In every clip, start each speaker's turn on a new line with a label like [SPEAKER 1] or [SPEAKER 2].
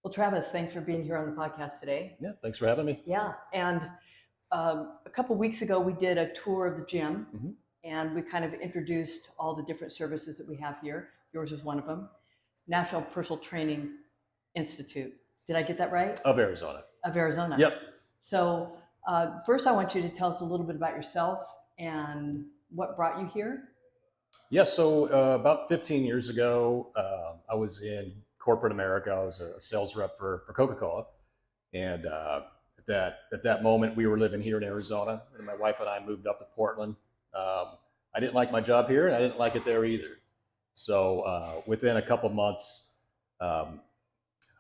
[SPEAKER 1] Well, Travis, thanks for being here on the podcast today.
[SPEAKER 2] Yeah, thanks for having me.
[SPEAKER 1] Yeah, and a couple weeks ago we did a tour of the gym,
[SPEAKER 2] Mhm.
[SPEAKER 1] and we kind of introduced all the different services that we have here. Yours is one of them, National Personal Training Institute. Did I get that right?
[SPEAKER 2] Of Arizona.
[SPEAKER 1] Of Arizona.
[SPEAKER 2] Yep.
[SPEAKER 1] So first, I want you to tell us a little bit about yourself and what brought you here.
[SPEAKER 2] Yeah, so about 15 years ago, I was in corporate America. I was a sales rep for Coca-Cola. And at that moment, we were living here in Arizona, and my wife and I moved up to Portland. I didn't like my job here, and I didn't like it there either. So within a couple months, um,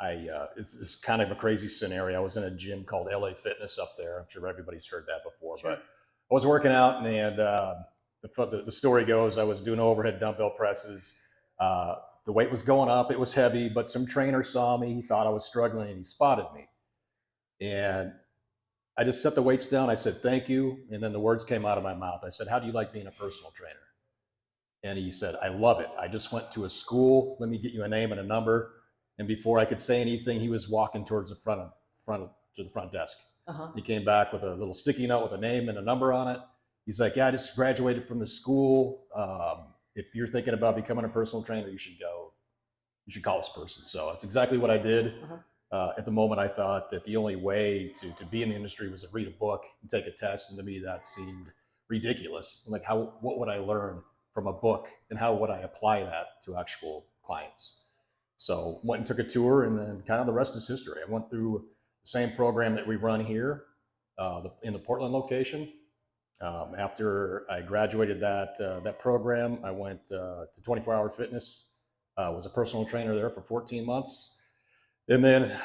[SPEAKER 2] it's kind of a crazy scenario. I was in a gym called LA Fitness up there. I'm sure everybody's heard that before,
[SPEAKER 1] Sure.
[SPEAKER 2] but I was working out, and the story goes, I was doing overhead dumbbell presses. The weight was going up. It was heavy, but some trainer saw me. He thought I was struggling, and he spotted me. And I just set the weights down. I said, thank you. And then the words came out of my mouth. I said, how do you like being a personal trainer? And he said, I love it. I just went to a school. Let me get you a name and a number. And before I could say anything, he was walking towards the front desk.
[SPEAKER 1] Uh-huh.
[SPEAKER 2] He came back with a little sticky note with a name and a number on it. He's like, yeah, I just graduated from the school. If you're thinking about becoming a personal trainer, you should go. You should call this person. So that's exactly what I did.
[SPEAKER 1] Uh-huh.
[SPEAKER 2] At the moment, I thought that the only way to be in the industry was to read a book and take a test. And to me, that seemed ridiculous. Like, what would I learn from a book, and how would I apply that to actual clients? So went and took a tour, and then kind of the rest is history. I went through the same program that we run here in the Portland location. After I graduated that program, I went to 24 Hour Fitness. Was a personal trainer there for 14 months. And then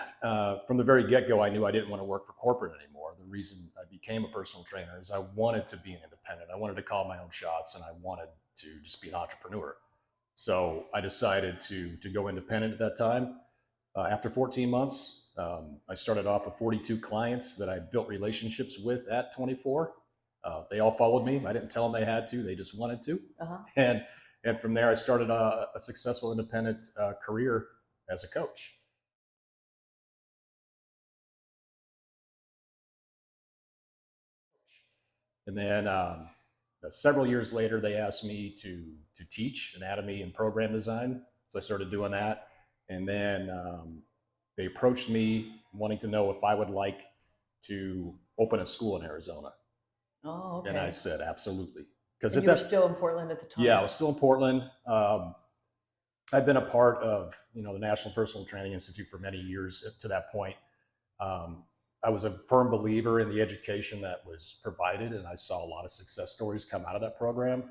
[SPEAKER 2] from the very get-go, I knew I didn't want to work for corporate anymore. The reason I became a personal trainer is I wanted to be an independent. I wanted to call my own shots, and I wanted to just be an entrepreneur. So I decided to go independent at that time. After 14 months, I started off with 42 clients that I built relationships with at 24. They all followed me. I didn't tell them they had to; they just wanted to.
[SPEAKER 1] Uh-huh.
[SPEAKER 2] And from there, I started a successful independent career as a coach. And then several years later, they asked me to teach anatomy and program design. So I started doing that. And then they approached me wanting to know if I would like to open a school in Arizona.
[SPEAKER 1] Oh, okay.
[SPEAKER 2] And I said, absolutely. Because
[SPEAKER 1] you were still in Portland at the time?
[SPEAKER 2] Yeah, I was still in Portland. I've been a part of the National Personal Training Institute for many years to that point. I was a firm believer in the education that was provided, and I saw a lot of success stories come out of that program,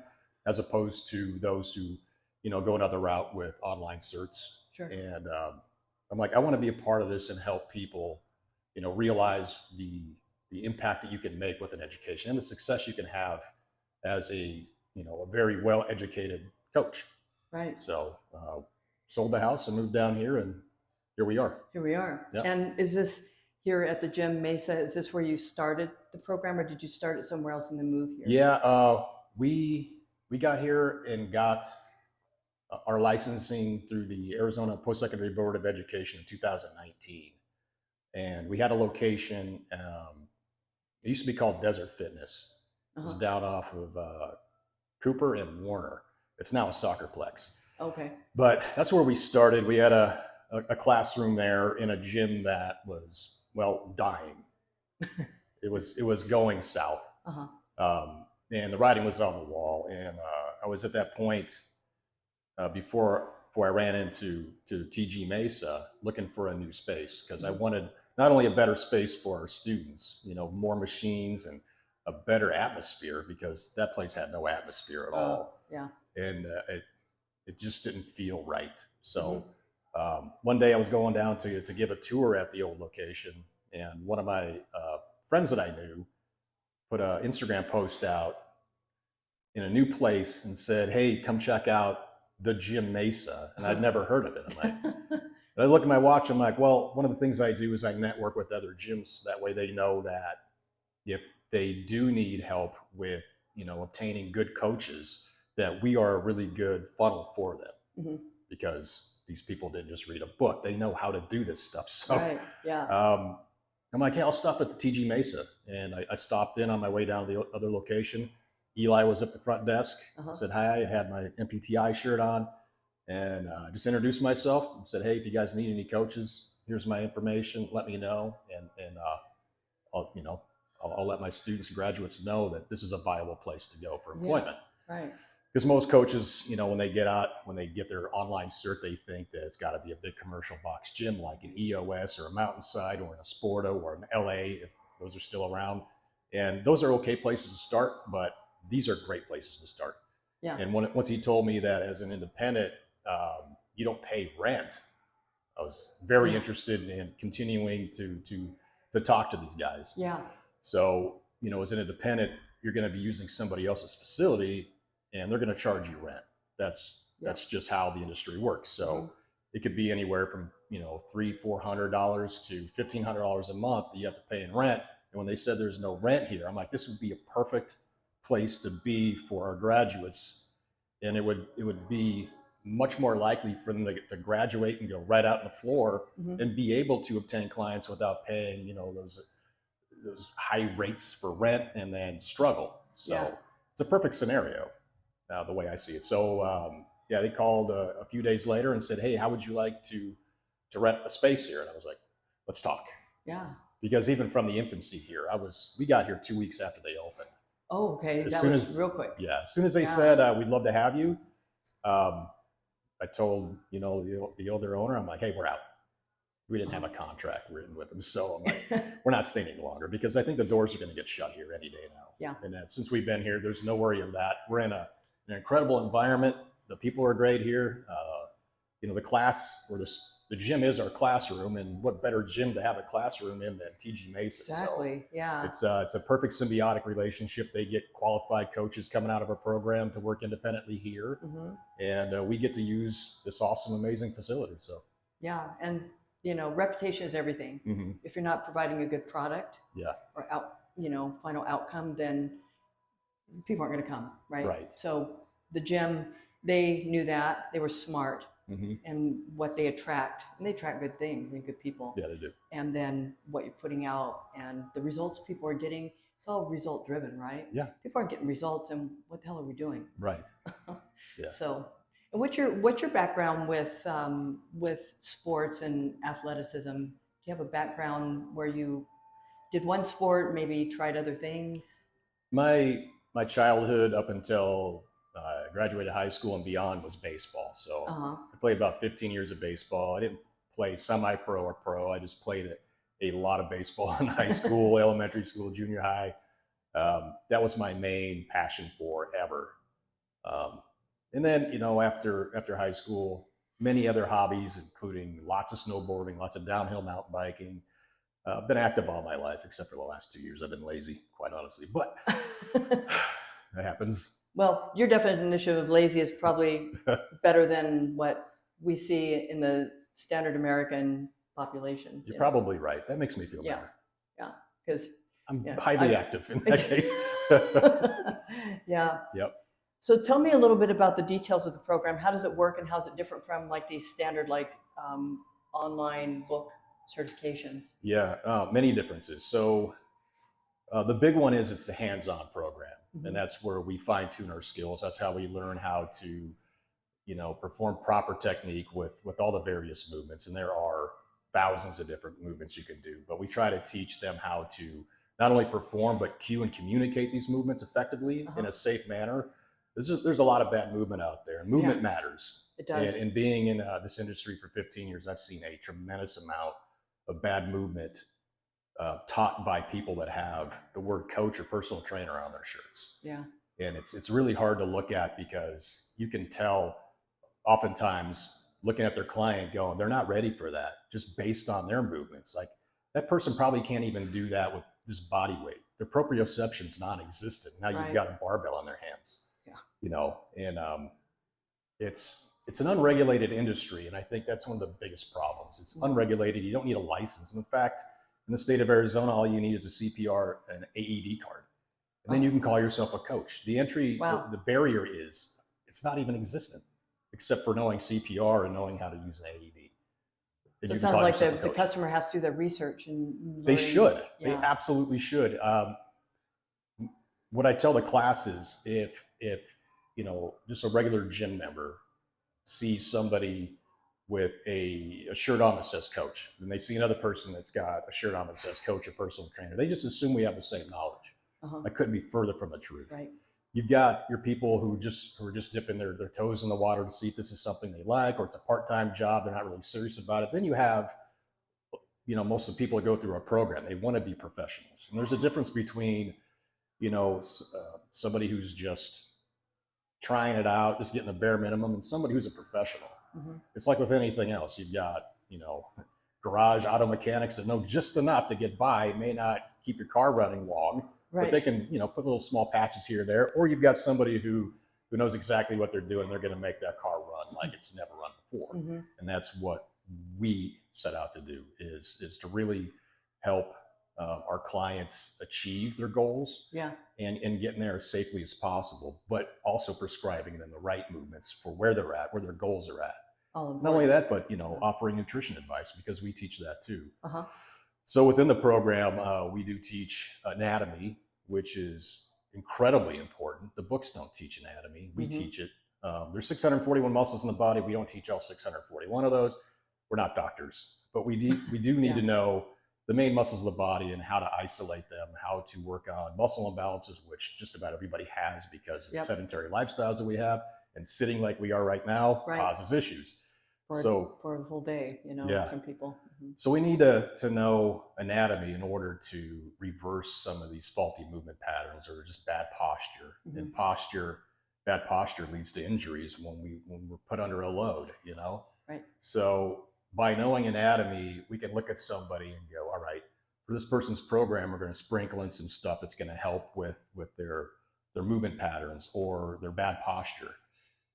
[SPEAKER 2] as opposed to those who, go another route with online certs.
[SPEAKER 1] Sure.
[SPEAKER 2] And I'm like, I want to be a part of this and help people, realize the impact that you can make with an education and the success you can have as a very well-educated coach.
[SPEAKER 1] Right.
[SPEAKER 2] So sold the house and moved down here, and here we are.
[SPEAKER 1] Here we are.
[SPEAKER 2] Yep.
[SPEAKER 1] And is this here at the Gym Mesa? Is this where you started the program, or did you start it somewhere else and then move here?
[SPEAKER 2] Yeah, we got here and got our licensing through the Arizona Post-Secondary Board of Education in 2019, and we had a location. It used to be called Desert Fitness. It was down off of Cooper and Warner. It's now a soccerplex.
[SPEAKER 1] Okay.
[SPEAKER 2] But that's where we started. We had a classroom there in a gym that was, well, dying. It was going south. And the writing was on the wall. And I was at that point before I ran into Gym Mesa looking for a new space, because I wanted not only a better space for our students, more machines and a better atmosphere, because that place had no atmosphere at all.
[SPEAKER 1] Yeah.
[SPEAKER 2] And it just didn't feel right. So one day I was going down to give a tour at the old location, and one of my friends that I knew put an Instagram post out in a new place and said, hey, come check out the Gym Mesa. And I'd never heard of it. And I look at my watch, I'm like, well, one of the things I do is I network with other gyms. That way they know that if they do need help with, obtaining good coaches, that we are a really good funnel for them. Because these people didn't just read a book; they know how to do this stuff. So,
[SPEAKER 1] Right. Yeah.
[SPEAKER 2] I'm like, hey, I'll stop at the TG Mesa, and I stopped in on my way down to the other location. Eli was at the front desk. I said hi. I had my NPTI shirt on, and just introduced myself. And said, hey, if you guys need any coaches, here's my information. Let me know, and I'll let my students and graduates know that this is a viable place to go for employment.
[SPEAKER 1] Yeah. Right.
[SPEAKER 2] Because most coaches, when they get their online cert, they think that it's got to be a big commercial box gym like an EOS or a Mountainside or an Esporto or an LA, if those are still around. And those are okay places to start, but these are great places to start.
[SPEAKER 1] Yeah.
[SPEAKER 2] And once he told me that as an independent, you don't pay rent, I was very interested in continuing to talk to these guys.
[SPEAKER 1] Yeah.
[SPEAKER 2] So, as an independent, you're going to be using somebody else's facility, and they're going to charge you rent. That's just how the industry works. So it could be anywhere from $300-400 to $1,500 a month that you have to pay in rent. And when they said there's no rent here, I'm like, this would be a perfect place to be for our graduates, and it would be much more likely for them to graduate and go right out on the floor and be able to obtain clients without paying those high rates for rent and then struggle. So it's a perfect scenario. The way I see it. So they called a few days later and said, hey, how would you like to rent a space here? And I was like, let's talk.
[SPEAKER 1] Yeah.
[SPEAKER 2] Because even from the infancy here, we got here 2 weeks after they opened.
[SPEAKER 1] Oh, okay. That was real quick.
[SPEAKER 2] Yeah. As soon as they said, we'd love to have you, I told, the older owner, I'm like, hey, we're out. We didn't have a contract written with them. So I'm like, we're not staying any longer, because I think the doors are going to get shut here any day now.
[SPEAKER 1] Yeah.
[SPEAKER 2] And since we've been here, there's no worry of that. We're in an incredible environment. The people are great here. The class, or the gym is our classroom, and what better gym to have a classroom in than TG Mesa?
[SPEAKER 1] Exactly.
[SPEAKER 2] So
[SPEAKER 1] yeah.
[SPEAKER 2] It's a perfect symbiotic relationship. They get qualified coaches coming out of our program to work independently here, and we get to use this awesome, amazing facility. So
[SPEAKER 1] yeah, and reputation is everything. If you're not providing a good product, or final outcome, then people aren't going to come, right?
[SPEAKER 2] Right.
[SPEAKER 1] So the gym, they knew that. They were smart, and what they attract, and they attract good things and good people.
[SPEAKER 2] Yeah, they do.
[SPEAKER 1] And then what you're putting out and the results people are getting, it's all result driven, right?
[SPEAKER 2] Yeah.
[SPEAKER 1] People aren't getting results, and what the hell are we doing?
[SPEAKER 2] Right. Yeah.
[SPEAKER 1] So, and what's your background with sports and athleticism? Do you have a background where you did one sport, maybe tried other things?
[SPEAKER 2] My childhood up until I graduated high school and beyond was baseball. So I played about 15 years of baseball. I didn't play semi-pro or pro. I just played a lot of baseball in high school, elementary school, junior high. That was my main passion forever. And then, after high school, many other hobbies, including lots of snowboarding, lots of downhill mountain biking. I've been active all my life, except for the last 2 years. I've been lazy, quite honestly, but that happens.
[SPEAKER 1] Well, your definition of lazy is probably better than what we see in the standard American population.
[SPEAKER 2] You're probably right. That makes me feel better.
[SPEAKER 1] Yeah, because
[SPEAKER 2] I'm highly active in that case.
[SPEAKER 1] Yeah.
[SPEAKER 2] Yep.
[SPEAKER 1] So tell me a little bit about the details of the program. How does it work, and how's it different from like the standard online book certifications?
[SPEAKER 2] Yeah, many differences. So the big one is it's a hands-on program, and that's where we fine-tune our skills. That's how we learn how to, perform proper technique with all the various movements. And there are thousands of different movements you can do, but we try to teach them how to not only perform, but cue and communicate these movements effectively in a safe manner. There's a lot of bad movement out there, and movement matters.
[SPEAKER 1] It does.
[SPEAKER 2] And being in this industry for 15 years, I've seen a tremendous amount of bad movement taught by people that have the word coach or personal trainer on their shirts.
[SPEAKER 1] Yeah.
[SPEAKER 2] And it's really hard to look at, because you can tell oftentimes looking at their client going, they're not ready for that just based on their movements. Like, that person probably can't even do that with this body weight. Their proprioception's non-existent. Now you've got a barbell in their hands. And it's an unregulated industry, and I think that's one of the biggest problems. It's unregulated. You don't need a license. And in fact, in the state of Arizona, all you need is a CPR and an AED card, and then you can call yourself a coach. The entry, the barrier is it's not even existent. except for knowing CPR and knowing how to use an AED. And
[SPEAKER 1] So
[SPEAKER 2] you
[SPEAKER 1] it
[SPEAKER 2] can
[SPEAKER 1] sounds
[SPEAKER 2] call
[SPEAKER 1] like
[SPEAKER 2] yourself a
[SPEAKER 1] the
[SPEAKER 2] coach.
[SPEAKER 1] customer has to do their research and
[SPEAKER 2] They
[SPEAKER 1] learn.
[SPEAKER 2] should.
[SPEAKER 1] Yeah.
[SPEAKER 2] They absolutely should. What I tell the class is if just a regular gym member sees somebody with a shirt on that says coach, and they see another person that's got a shirt on that says coach or personal trainer, they just assume we have the same knowledge. That couldn't be further from the truth.
[SPEAKER 1] Right.
[SPEAKER 2] You've got your people who are just dipping their toes in the water to see if this is something they like, or it's a part-time job, they're not really serious about it. Then you have most of the people that go through our program, they want to be professionals, and there's a difference between somebody who's just trying it out, just getting the bare minimum, and somebody who's a professional. It's like with anything else. You've got garage auto mechanics that know just enough to get by, may not keep your car running long, but they can put little small patches here or there. Or you've got somebody who knows exactly what they're doing. They're going to make that car run like it's never run before. And that's what we set out to do, is to really help our clients achieve their goals, and getting there as safely as possible, but also prescribing them the right movements for where they're at, where their goals are at. Not only that, but offering nutrition advice, because we teach that too. So within the program, we do teach anatomy, which is incredibly important. The books don't teach anatomy. We teach it. There's 641 muscles in the body. We don't teach all 641 of those. We're not doctors, but we do need to know the main muscles of the body and how to isolate them, how to work on muscle imbalances, which just about everybody has because of the sedentary lifestyles that we have, and sitting like we are right now causes issues.
[SPEAKER 1] For a whole day, some people.
[SPEAKER 2] So we need to know anatomy in order to reverse some of these faulty movement patterns or just bad posture. And bad posture leads to injuries when we're put under a load,
[SPEAKER 1] Right.
[SPEAKER 2] So by knowing anatomy, we can look at somebody and go, all right, for this person's program, we're going to sprinkle in some stuff that's going to help with their movement patterns or their bad posture.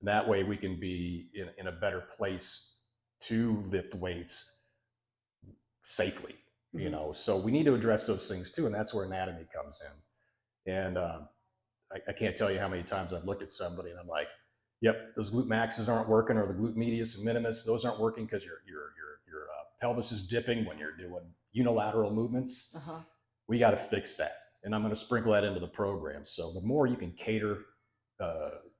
[SPEAKER 2] And that way we can be in a better place to lift weights safely, So we need to address those things too. And that's where anatomy comes in. And I can't tell you how many times I've looked at somebody and I'm like, yep, those glute maxes aren't working, or the glute medius and minimus, those aren't working because your pelvis is dipping when you're doing unilateral movements. We got to fix that. And I'm going to sprinkle that into the program. So the more you can cater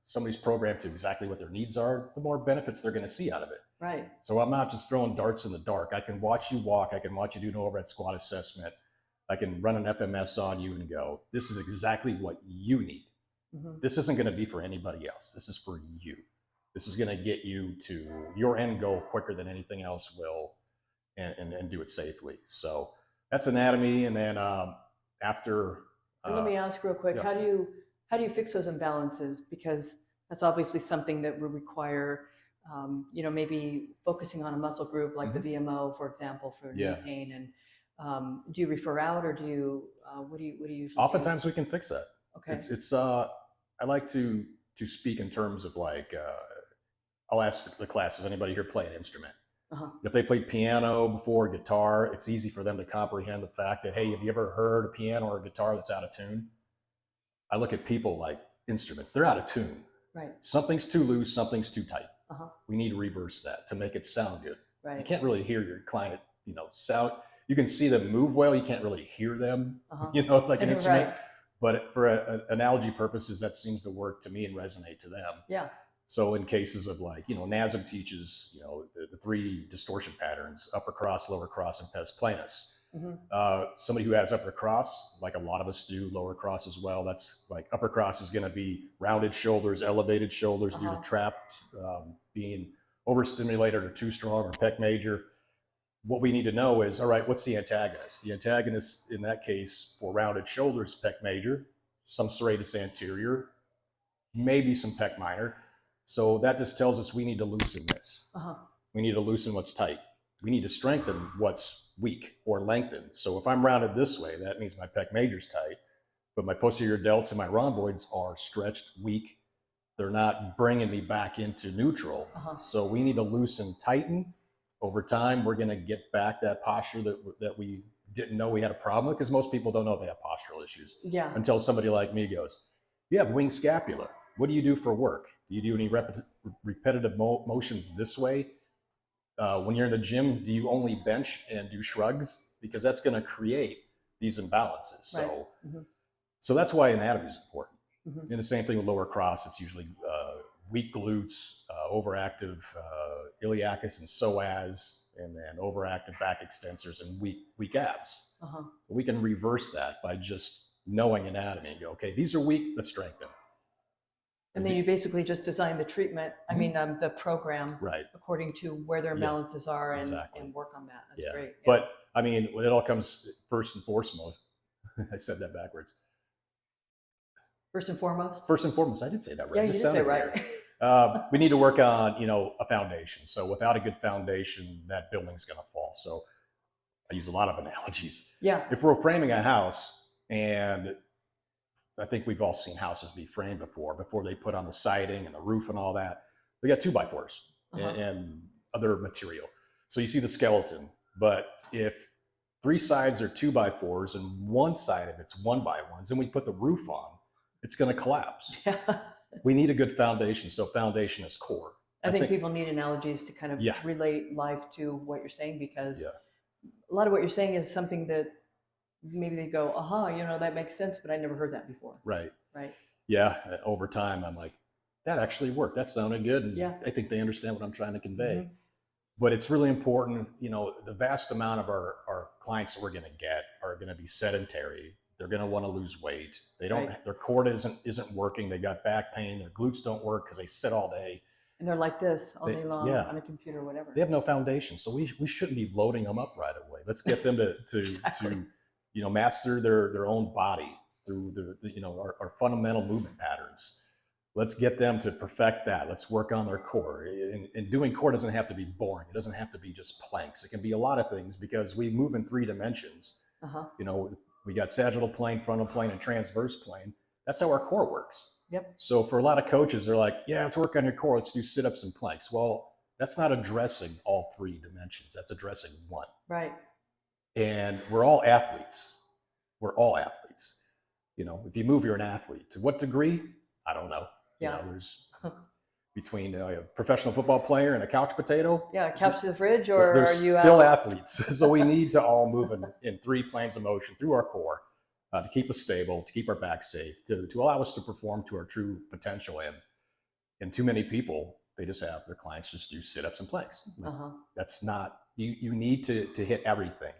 [SPEAKER 2] somebody's program to exactly what their needs are, the more benefits they're going to see out of it.
[SPEAKER 1] Right.
[SPEAKER 2] So I'm not just throwing darts in the dark. I can watch you walk. I can watch you do an overhead squat assessment. I can run an FMS on you and go, this is exactly what you need. This isn't going to be for anybody else. This is for you. This is going to get you to your end goal quicker than anything else will, and do it safely. So that's anatomy. And then after...
[SPEAKER 1] let me ask real quick, how do you fix those imbalances? Because that's obviously something that would require, maybe focusing on a muscle group like the VMO, for example, for knee pain. And do you refer out, or do you, what do you usually
[SPEAKER 2] Oftentimes we can fix that.
[SPEAKER 1] Okay.
[SPEAKER 2] It's I like to speak in terms of like, I'll ask the class, does anybody here play an instrument? If they played piano before, guitar, it's easy for them to comprehend the fact that, hey, have you ever heard a piano or a guitar that's out of tune? I look at people like instruments. They're out of tune.
[SPEAKER 1] Right.
[SPEAKER 2] Something's too loose, something's too tight. We need to reverse that to make it sound good.
[SPEAKER 1] Right.
[SPEAKER 2] You can't really hear your client, sound. You can see them move well. You can't really hear them, it's like an instrument. Right. But for analogy purposes, that seems to work to me and resonate to them.
[SPEAKER 1] Yeah.
[SPEAKER 2] So in cases of like, NASM teaches, the three distortion patterns, upper cross, lower cross, and pes planus. Somebody who has upper cross, like a lot of us do, lower cross as well. That's like upper cross is going to be rounded shoulders, elevated shoulders due to trapped, being overstimulated or too strong, or pec major. What we need to know is, all right, what's the antagonist? The antagonist in that case for rounded shoulders, pec major, some serratus anterior, maybe some pec minor. So that just tells us we need to loosen this. We need to loosen what's tight. We need to strengthen what's weak or lengthen. So if I'm rounded this way, that means my pec major's tight, but my posterior delts and my rhomboids are stretched, weak. They're not bringing me back into neutral. So we need to loosen, tighten. Over time, we're going to get back that posture that we didn't know we had a problem with, because most people don't know they have postural issues until somebody like me goes, you have winged scapula. what do you do for work? Do you do any repetitive motions this way? When you're in the gym, do you only bench and do shrugs? Because that's going to create these imbalances. So,
[SPEAKER 1] Right.
[SPEAKER 2] so that's why anatomy is important.
[SPEAKER 1] Mm-hmm.
[SPEAKER 2] And the same thing with lower cross. It's usually weak glutes, overactive iliacus and psoas, and then overactive back extensors and weak abs. We can reverse that by just knowing anatomy and go, okay, these are weak, let's strengthen.
[SPEAKER 1] And then you basically just design the treatment, I mean, the program
[SPEAKER 2] right
[SPEAKER 1] according to where their imbalances are and work on that. That's great. Yeah.
[SPEAKER 2] But I mean, when it all comes first and foremost, I said that backwards.
[SPEAKER 1] First and foremost?
[SPEAKER 2] First and foremost, I did say that right.
[SPEAKER 1] Yeah, you did say right.
[SPEAKER 2] We need to work on, a foundation. So without a good foundation, that building's going to fall. So I use a lot of analogies.
[SPEAKER 1] Yeah.
[SPEAKER 2] If we're framing a house, and I think we've all seen houses be framed before they put on the siding and the roof and all that, they got 2x4s and other material. So you see the skeleton, but if 3 sides are 2x4s and one side of it's 1x1s, and we put the roof on, it's going to collapse. Yeah. We need a good foundation. So foundation is core.
[SPEAKER 1] I think people need analogies to kind of relate life to what you're saying, because a lot of what you're saying is something that maybe they go, that makes sense, but I never heard that before.
[SPEAKER 2] Right.
[SPEAKER 1] Right.
[SPEAKER 2] Yeah. Over time, I'm like, that actually worked. That sounded good. And I think they understand what I'm trying to convey. But it's really important, the vast amount of our clients that we're going to get are going to be sedentary. They're going to want to lose weight. They don't, their core isn't working. They got back pain. Their glutes don't work because they sit all day.
[SPEAKER 1] And they're like this all day long on a computer or whatever.
[SPEAKER 2] They have no foundation. So we shouldn't be loading them up right away. Let's get them to master their own body through our fundamental movement patterns. Let's get them to perfect that. Let's work on their core. And doing core doesn't have to be boring. It doesn't have to be just planks. It can be a lot of things, because we move in 3 dimensions. We got sagittal plane, frontal plane, and transverse plane. That's how our core works.
[SPEAKER 1] Yep.
[SPEAKER 2] So for a lot of coaches, they're like, let's work on your core. Let's do sit-ups and planks. Well, that's not addressing all 3 dimensions. That's addressing 1.
[SPEAKER 1] Right.
[SPEAKER 2] And we're all athletes. We're all athletes. If you move, you're an athlete. To what degree? I don't know. There's between a professional football player and a couch potato.
[SPEAKER 1] Yeah, couch to the fridge, or
[SPEAKER 2] they're
[SPEAKER 1] are you
[SPEAKER 2] still athletes? So we need to all move in 3 planes of motion through our core to keep us stable, to keep our back safe, to allow us to perform to our true potential. And too many people, they just have their clients just do sit-ups and planks. That's not, you need to hit everything.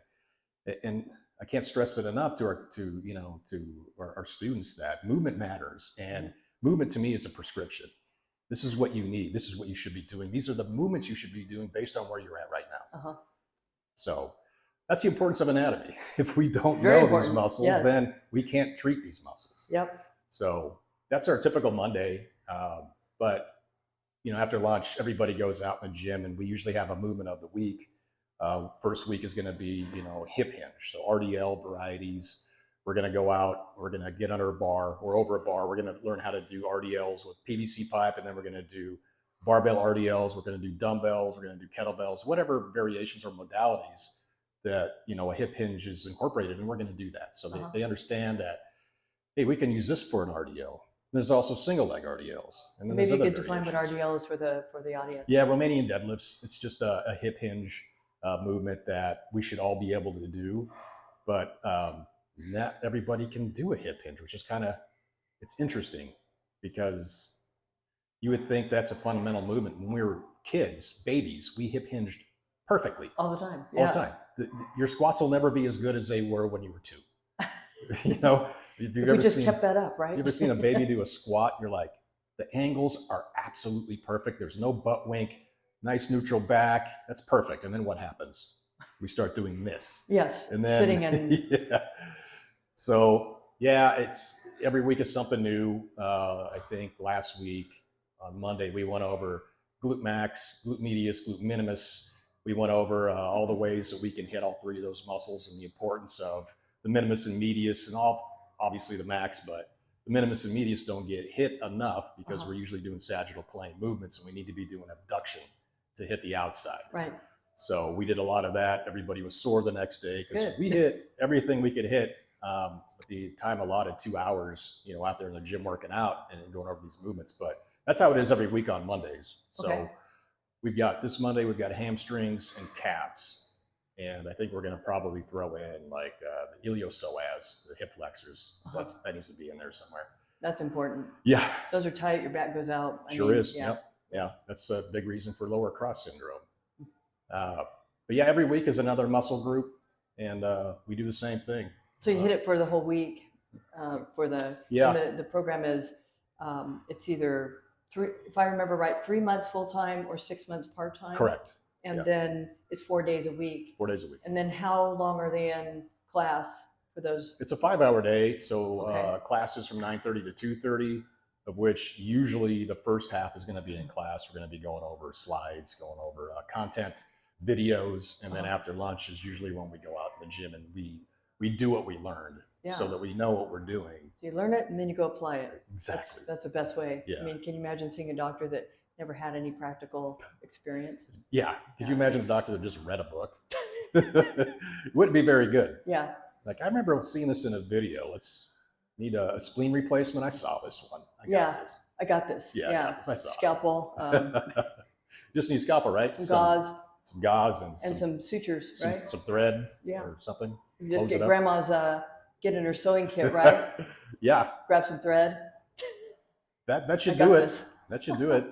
[SPEAKER 2] And I can't stress it enough to our students that movement matters, and movement to me is a prescription. This is what you need. This is what you should be doing. These are the movements you should be doing based on where you're at right now. So that's the importance of anatomy. If we don't know these muscles, then we can't treat these muscles.
[SPEAKER 1] Yep.
[SPEAKER 2] So that's our typical Monday. But after lunch, everybody goes out in the gym, and we usually have a movement of the week. First week is going to be, hip hinge. So RDL varieties. We're going to go out, we're going to get under a bar or over a bar. We're going to learn how to do RDLs with PVC pipe, and then we're going to do barbell RDLs. We're going to do dumbbells. We're going to do kettlebells, whatever variations or modalities that, a hip hinge is incorporated, and we're going to do that. So they understand that, hey, we can use this for an RDL. There's also single leg RDLs. And then
[SPEAKER 1] maybe you could define what RDL is for the audience.
[SPEAKER 2] Yeah, Romanian deadlifts. It's just a hip hinge movement that we should all be able to do. But not everybody can do a hip hinge, which is it's interesting, because you would think that's a fundamental movement. When we were kids, babies, we hip hinged perfectly.
[SPEAKER 1] All the time.
[SPEAKER 2] All the time. Your squats will never be as good as they were when you were 2. If you've ever
[SPEAKER 1] kept that up, right?
[SPEAKER 2] You ever seen a baby do a squat? You're like, the angles are absolutely perfect. There's no butt wink, nice neutral back. That's perfect. And then what happens? We start doing this.
[SPEAKER 1] Yes.
[SPEAKER 2] And then
[SPEAKER 1] sitting and
[SPEAKER 2] So it's every week is something new. I think last week on Monday, we went over glute max, glute medius, glute minimus. We went over all the ways that we can hit all 3 of those muscles, and the importance of the minimus and medius, and obviously the max, but the minimus and medius don't get hit enough because we're usually doing sagittal plane movements, and we need to be doing abduction to hit the outside.
[SPEAKER 1] Right.
[SPEAKER 2] So we did a lot of that. Everybody was sore the next day because we hit everything we could hit But the time allotted 2 hours, out there in the gym working out and going over these movements. But that's how it is every week on Mondays. So
[SPEAKER 1] Okay.
[SPEAKER 2] we've got this Monday, we've got hamstrings and calves. And I think we're going to probably throw in like the iliopsoas, the hip flexors. So that needs to be in there somewhere.
[SPEAKER 1] That's important.
[SPEAKER 2] Yeah.
[SPEAKER 1] Those are tight. Your back goes out.
[SPEAKER 2] Sure is.
[SPEAKER 1] Yeah.
[SPEAKER 2] Yep. Yeah. That's a big reason for lower cross syndrome. But yeah, every week is another muscle group, and we do the same thing.
[SPEAKER 1] So you hit it for the whole week. For the and the program is it's either if I remember right, 3 months full time or 6 months part time.
[SPEAKER 2] Correct.
[SPEAKER 1] And then it's 4 days a week.
[SPEAKER 2] 4 days a week.
[SPEAKER 1] And then how long are they in class for those?
[SPEAKER 2] It's a 5-hour day, so classes from 9:30 to 2:30, of which usually the first half is going to be in class. We're going to be going over slides, going over content, videos, and then after lunch is usually when we go out in the gym and we do what we learned, so that we know what we're doing.
[SPEAKER 1] So you learn it and then you go apply it.
[SPEAKER 2] Exactly.
[SPEAKER 1] That's the best way.
[SPEAKER 2] Yeah.
[SPEAKER 1] I mean, can you imagine seeing a doctor that never had any practical experience?
[SPEAKER 2] Yeah. Could you imagine a doctor that just read a book? Wouldn't be very good.
[SPEAKER 1] Yeah.
[SPEAKER 2] Like I remember seeing this in a video. Need a spleen replacement. I saw this one. I got this.
[SPEAKER 1] I got this.
[SPEAKER 2] Yeah, I got this. I saw
[SPEAKER 1] scalpel.
[SPEAKER 2] Just need scalpel, right?
[SPEAKER 1] Some gauze
[SPEAKER 2] and
[SPEAKER 1] some sutures, right?
[SPEAKER 2] Some thread or something.
[SPEAKER 1] You just get grandma's getting her sewing kit, right?
[SPEAKER 2] Yeah.
[SPEAKER 1] Grab some thread.
[SPEAKER 2] That should do it. That should do it.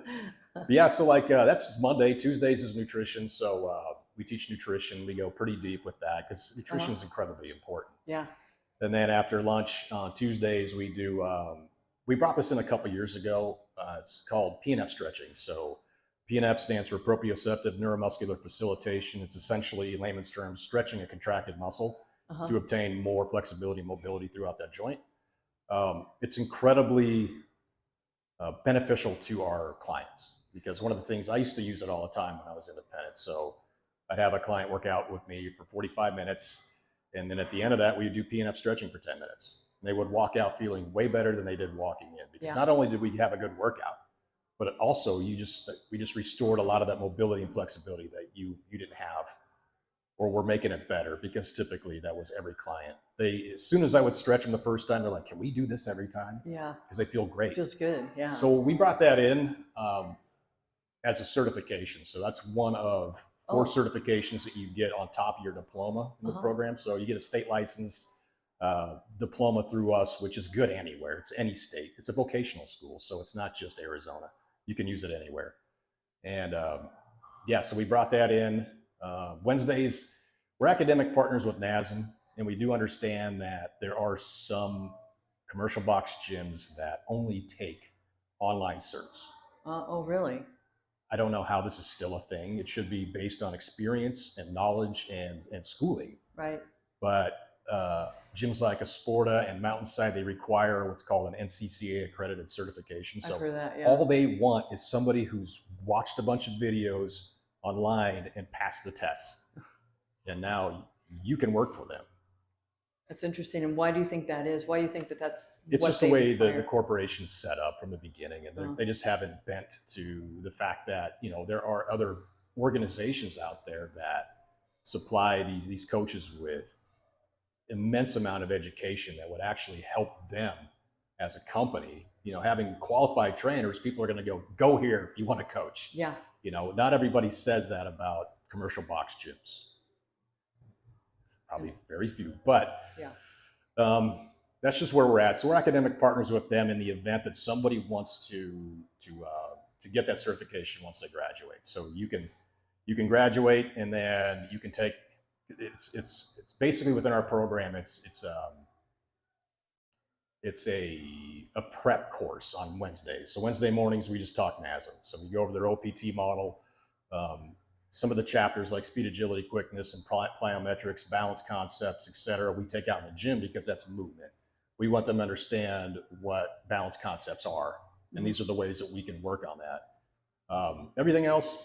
[SPEAKER 2] But yeah, so like that's Monday. Tuesdays is nutrition. So we teach nutrition. We go pretty deep with that because nutrition is incredibly important.
[SPEAKER 1] Yeah.
[SPEAKER 2] And then after lunch on Tuesdays, we do, we brought this in a couple years ago. It's called PNF stretching. So PNF stands for proprioceptive neuromuscular facilitation. It's essentially, in layman's terms, stretching a contracted muscle to obtain more flexibility and mobility throughout that joint. It's incredibly beneficial to our clients because one of the things, I used to use it all the time when I was independent. So I'd have a client work out with me for 45 minutes. And then at the end of that, we would do PNF stretching for 10 minutes. And they would walk out feeling way better than they did walking in because not only did we have a good workout, but also we just restored a lot of that mobility and flexibility that you didn't have, or we're making it better because typically that was every client. As soon as I would stretch them the first time, they're like, can we do this every time?
[SPEAKER 1] Yeah.
[SPEAKER 2] Because they feel great.
[SPEAKER 1] Feels good. Yeah.
[SPEAKER 2] So we brought that in as a certification. So that's one of 4 certifications that you get on top of your diploma in the program. So you get a state license diploma through us, which is good anywhere. It's any state. It's a vocational school. So it's not just Arizona. You can use it anywhere. And so we brought that in. Wednesdays, we're academic partners with NASM, and we do understand that there are some commercial box gyms that only take online certs.
[SPEAKER 1] Oh, really?
[SPEAKER 2] I don't know how this is still a thing. It should be based on experience and knowledge and schooling.
[SPEAKER 1] Right.
[SPEAKER 2] But gyms like Asporta and Mountainside, they require what's called an NCCA accredited certification. So
[SPEAKER 1] I've heard that,
[SPEAKER 2] all they want is somebody who's watched a bunch of videos online and passed the tests. And now you can work for them.
[SPEAKER 1] That's interesting. And why do you think that is? Why do you think that's
[SPEAKER 2] It's just the way the corporation's set up from the beginning, and they just haven't bent to the fact that there are other organizations out there that supply these coaches with immense amount of education that would actually help them as a company. Having qualified trainers, people are going to go here if you want to coach.
[SPEAKER 1] Yeah.
[SPEAKER 2] Not everybody says that about commercial box gyms. Probably very few, but that's just where we're at. So we're academic partners with them in the event that somebody wants to get that certification once they graduate. So you can graduate, and then you can take. It's basically within our program. It's a prep course on Wednesdays. So Wednesday mornings we just talk NASM. So we go over their OPT model. Some of the chapters like speed, agility, quickness, and plyometrics, balance concepts, etc. we take out in the gym because that's movement. We want them to understand what balance concepts are, and these are the ways that we can work on that. Everything else,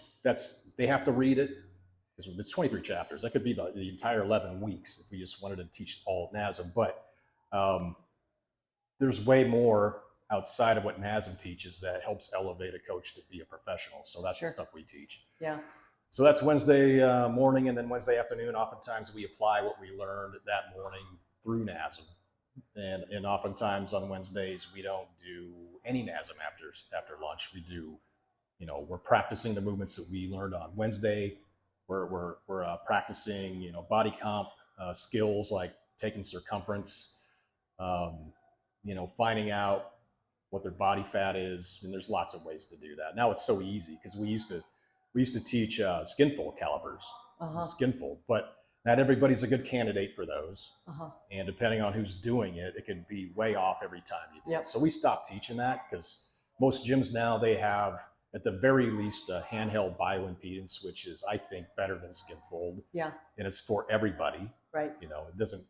[SPEAKER 2] they have to read it. It's 23 chapters. That could be the entire 11 weeks if we just wanted to teach all of NASM. But there's way more outside of what NASM teaches that helps elevate a coach to be a professional. So that's the stuff we teach.
[SPEAKER 1] Yeah.
[SPEAKER 2] So that's Wednesday morning, and then Wednesday afternoon, oftentimes we apply what we learned that morning through NASM. And oftentimes on Wednesdays, we don't do any NASM after lunch. We do, we're practicing the movements that we learned on Wednesday. We're practicing, body comp skills like taking circumference, finding out what their body fat is. And there's lots of ways to do that. Now it's so easy because we used to teach skinfold calibers, skinfold, but not everybody's a good candidate for those. And depending on who's doing it, it could be way off every time you do it. So we stopped teaching that because most gyms now, they have at the very least a handheld bioimpedance, which is, I think, better than skinfold.
[SPEAKER 1] Yeah.
[SPEAKER 2] And it's for everybody.
[SPEAKER 1] Right.
[SPEAKER 2] It doesn't,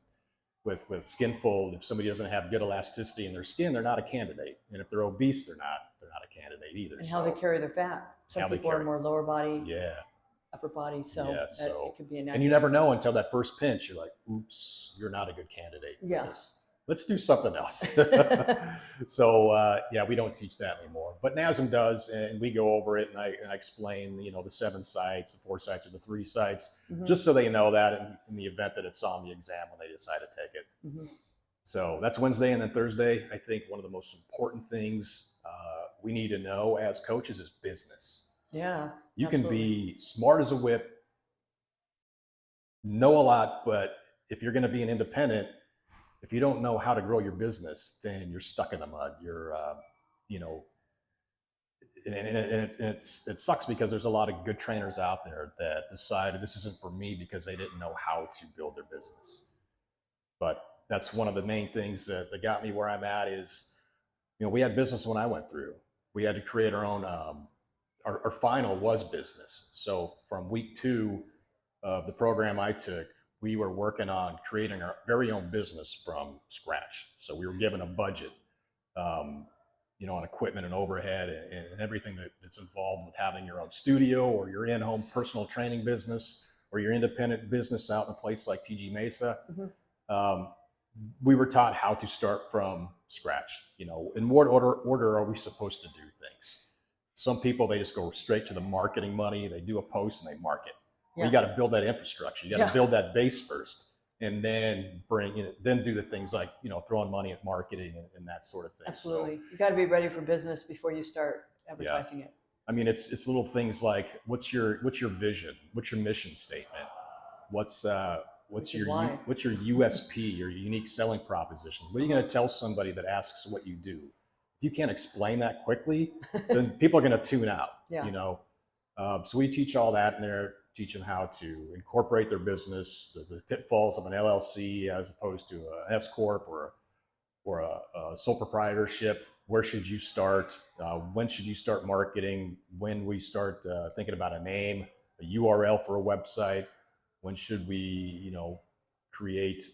[SPEAKER 2] with skinfold, if somebody doesn't have good elasticity in their skin, they're not a candidate. And if they're obese, they're not a candidate either.
[SPEAKER 1] And how they carry their fat. Some people are more lower body, upper body. So, it could be an.
[SPEAKER 2] And you never know until that first pinch. You're like, oops, you're not a good candidate for this. Let's do something else. So we don't teach that anymore. But NASM does, and we go over it, and I explain, the 7 sites, the 4 sites, or the 3 sites, just so they know that in the event that it's on the exam when they decide to take it. So that's Wednesday, and then Thursday, I think one of the most important things we need to know as coaches is business.
[SPEAKER 1] Yeah,
[SPEAKER 2] you can be smart as a whip, know a lot, but if you're going to be an independent, if you don't know how to grow your business, then you're stuck in the mud. You're, it sucks because there's a lot of good trainers out there that decided this isn't for me because they didn't know how to build their business. But that's one of the main things that got me where I'm at is, we had business when I went through. We had to create our own, our final was business. So from week 2 of the program I took, we were working on creating our very own business from scratch. So we were given a budget, on equipment and overhead and everything that's involved with having your own studio or your in-home personal training business or your independent business out in a place like Gym Mesa. We were taught how to start from scratch. In what order are we supposed to do things? Some people, they just go straight to the marketing money. They do a post and they market. Well, you got to build that infrastructure. You got to build that base first, and then then do the things like, throwing money at marketing and that sort of thing.
[SPEAKER 1] Absolutely. So, you got to be ready for business before you start advertising it.
[SPEAKER 2] I mean, it's little things like, what's your vision? What's your mission statement? What's your USP, your unique selling proposition? What are you going to tell somebody that asks what you do? If you can't explain that quickly, then people are going to tune out. So we teach all that in there, teach them how to incorporate their business, the pitfalls of an LLC as opposed to an S corp or a sole proprietorship. Where should you start? When should you start marketing? When we start thinking about a name, a URL for a website. When should we, create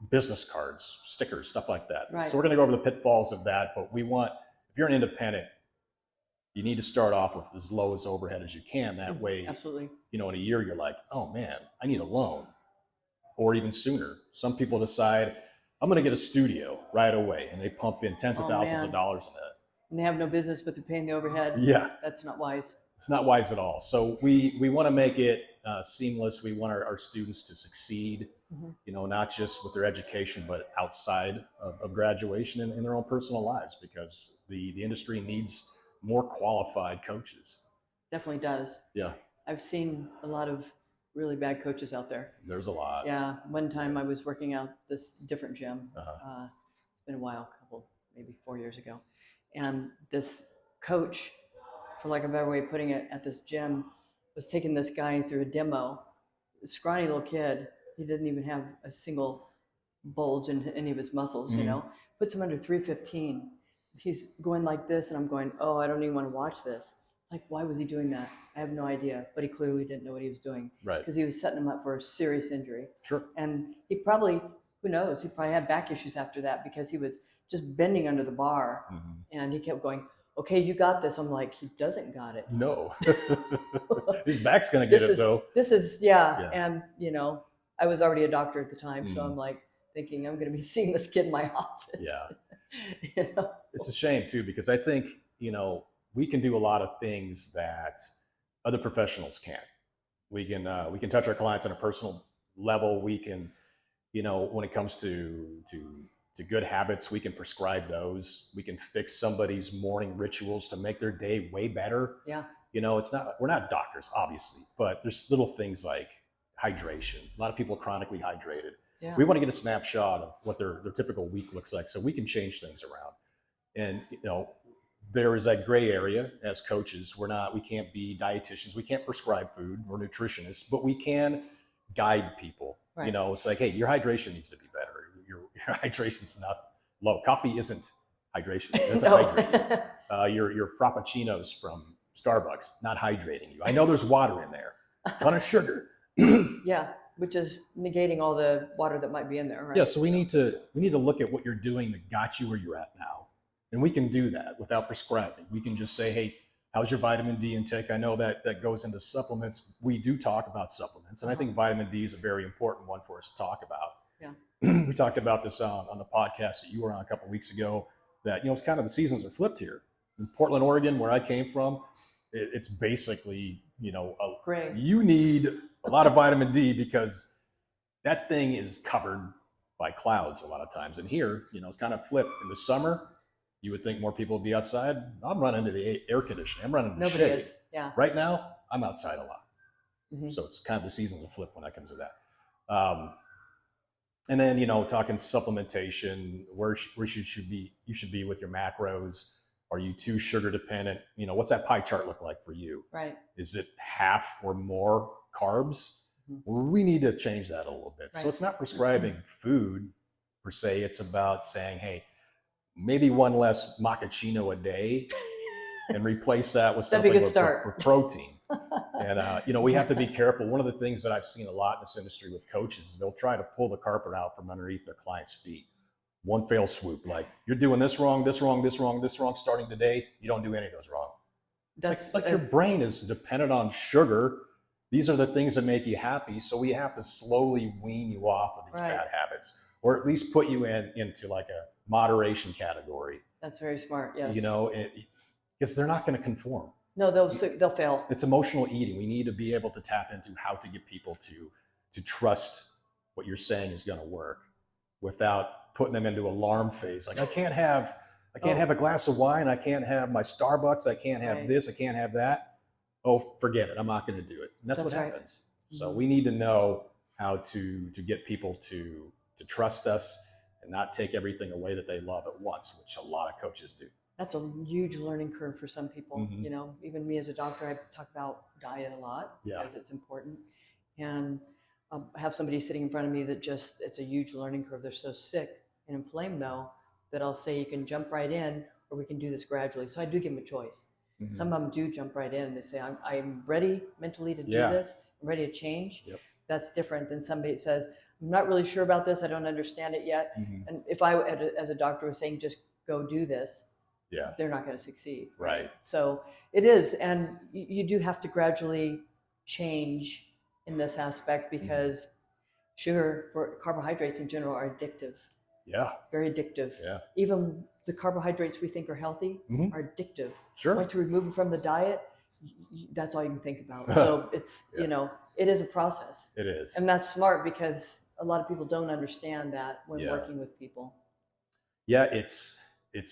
[SPEAKER 2] business cards, stickers, stuff like that.
[SPEAKER 1] Right.
[SPEAKER 2] So we're going to go over the pitfalls of that, but if you're an independent, you need to start off with as low as overhead as you can. That way,
[SPEAKER 1] absolutely,
[SPEAKER 2] in a year, you're like, oh man, I need a loan, or even sooner. Some people decide, I'm going to get a studio right away, and they pump in tens of thousands of dollars in it.
[SPEAKER 1] And they have no business, but they're paying the overhead.
[SPEAKER 2] Yeah.
[SPEAKER 1] That's not wise.
[SPEAKER 2] It's not wise at all. So we want to make it seamless. We want our students to succeed, not just with their education, but outside of graduation and in their own personal lives, because the industry needs more qualified coaches.
[SPEAKER 1] Definitely does.
[SPEAKER 2] Yeah.
[SPEAKER 1] I've seen a lot of really bad coaches out there.
[SPEAKER 2] There's a lot.
[SPEAKER 1] Yeah. One time I was working out this different gym. It's been a while, maybe 4 years ago. And this coach, for lack of a better way of putting it, at this gym was taking this guy through a demo. Scrawny little kid. He didn't even have a single bulge in any of his muscles, puts him under 315. He's going like this, and I'm going, oh, I don't even want to watch this. Like, why was he doing that? I have no idea, but he clearly didn't know what he was doing.
[SPEAKER 2] Right.
[SPEAKER 1] Because he was setting him up for a serious injury.
[SPEAKER 2] Sure.
[SPEAKER 1] And he probably, who knows, he probably had back issues after that because he was just bending under the bar, and he kept going, okay, you got this. I'm like, he doesn't got it.
[SPEAKER 2] No. His back's going to get it, though.
[SPEAKER 1] This is, and, I was already a doctor at the time, so I'm like thinking I'm going to be seeing this kid in my office.
[SPEAKER 2] Yeah. It's a shame, too, because I think, we can do a lot of things that other professionals can't. We can touch our clients on a personal level. We can, when it comes to good habits, we can prescribe those. We can fix somebody's morning rituals to make their day way better.
[SPEAKER 1] Yeah.
[SPEAKER 2] It's not, we're not doctors, obviously, but there's little things like hydration. A lot of people are chronically hydrated.
[SPEAKER 1] Yeah.
[SPEAKER 2] We want to get a snapshot of what their typical week looks like so we can change things around. And, there is that gray area as coaches. We can't be dietitians. We can't prescribe food. We're nutritionists, but we can guide people.
[SPEAKER 1] Right.
[SPEAKER 2] It's like, hey, your hydration needs to be better. Your hydration's not low. Coffee isn't hydration. It doesn't hydrate you. Your frappuccinos from Starbucks, not hydrating you. I know there's water in there, a ton of sugar.
[SPEAKER 1] Yeah, which is negating all the water that might be in there, right?
[SPEAKER 2] Yeah, so we need to look at what you're doing that got you where you're at now. And we can do that without prescribing. We can just say, hey, how's your vitamin D intake? I know that goes into supplements. We do talk about supplements. And I think vitamin D is a very important one for us to talk about.
[SPEAKER 1] Yeah.
[SPEAKER 2] We talked about this on the podcast that you were on a couple of weeks ago, that, it's kind of the seasons are flipped here. In Portland, Oregon, where I came from, it's basically,
[SPEAKER 1] Gray.
[SPEAKER 2] You need a lot of vitamin D because that thing is covered by clouds a lot of times. And here, it's kind of flipped. In the summer, you would think more people would be outside. I'm running to the air conditioning. I'm running to the shade.
[SPEAKER 1] Nobody is. Yeah.
[SPEAKER 2] Right now, I'm outside a lot.
[SPEAKER 1] Mm-hmm.
[SPEAKER 2] So it's kind of the seasons of flip when it comes to that. And then, talking supplementation, where you should be with your macros. Are you too sugar dependent? What's that pie chart look like for you?
[SPEAKER 1] Right.
[SPEAKER 2] Is it half or more carbs? Mm-hmm. We need to change that a little bit. Right. So it's not prescribing food per se. It's about saying, hey, maybe one less macchiato a day and replace that with something with protein. And, we have to be careful. One of the things that I've seen a lot in this industry with coaches is they'll try to pull the carpet out from underneath their clients' feet. One fell swoop, like, you're doing this wrong, this wrong, this wrong, this wrong, starting today. You don't do any of those wrong. That's like your brain is dependent on sugar. These are the things that make you happy. So we have to slowly wean you off of these bad habits, or at least put you into like a moderation category.
[SPEAKER 1] That's very smart. Yes.
[SPEAKER 2] Because they're not going to conform.
[SPEAKER 1] No, they'll fail.
[SPEAKER 2] It's emotional eating. We need to be able to tap into how to get people to trust what you're saying is going to work without putting them into alarm phase. Like, I can't have a glass of wine. I can't have my Starbucks. I can't have this. I can't have that. Oh, forget it. I'm not going to do it. And that's what happens. So we need to know how to get people to trust us and not take everything away that they love at once, which a lot of coaches do.
[SPEAKER 1] That's a huge learning curve for some people. Mm-hmm. Even me as a doctor, I talk about diet a lot because it's important. And I have somebody sitting in front of me that it's a huge learning curve. They're so sick and inflamed though, that I'll say you can jump right in or we can do this gradually. So I do give them a choice. Mm-hmm. Some of them do jump right in and they say, I'm ready mentally to do this. I'm ready to change. Yep. That's different than somebody that says, I'm not really sure about this. I don't understand it yet. Mm-hmm. And if I, as a doctor, was saying, just go do this, they're not going to succeed.
[SPEAKER 2] Right.
[SPEAKER 1] So it is. And you do have to gradually change in this aspect because sugar, for carbohydrates in general, are addictive.
[SPEAKER 2] Yeah.
[SPEAKER 1] Very addictive.
[SPEAKER 2] Yeah.
[SPEAKER 1] Even the carbohydrates we think are healthy are addictive.
[SPEAKER 2] Sure.
[SPEAKER 1] Once you remove them from the diet, that's all you can think about. So it's, it is a process.
[SPEAKER 2] It is.
[SPEAKER 1] And that's smart because a lot of people don't understand that when working with people.
[SPEAKER 2] Yeah, it's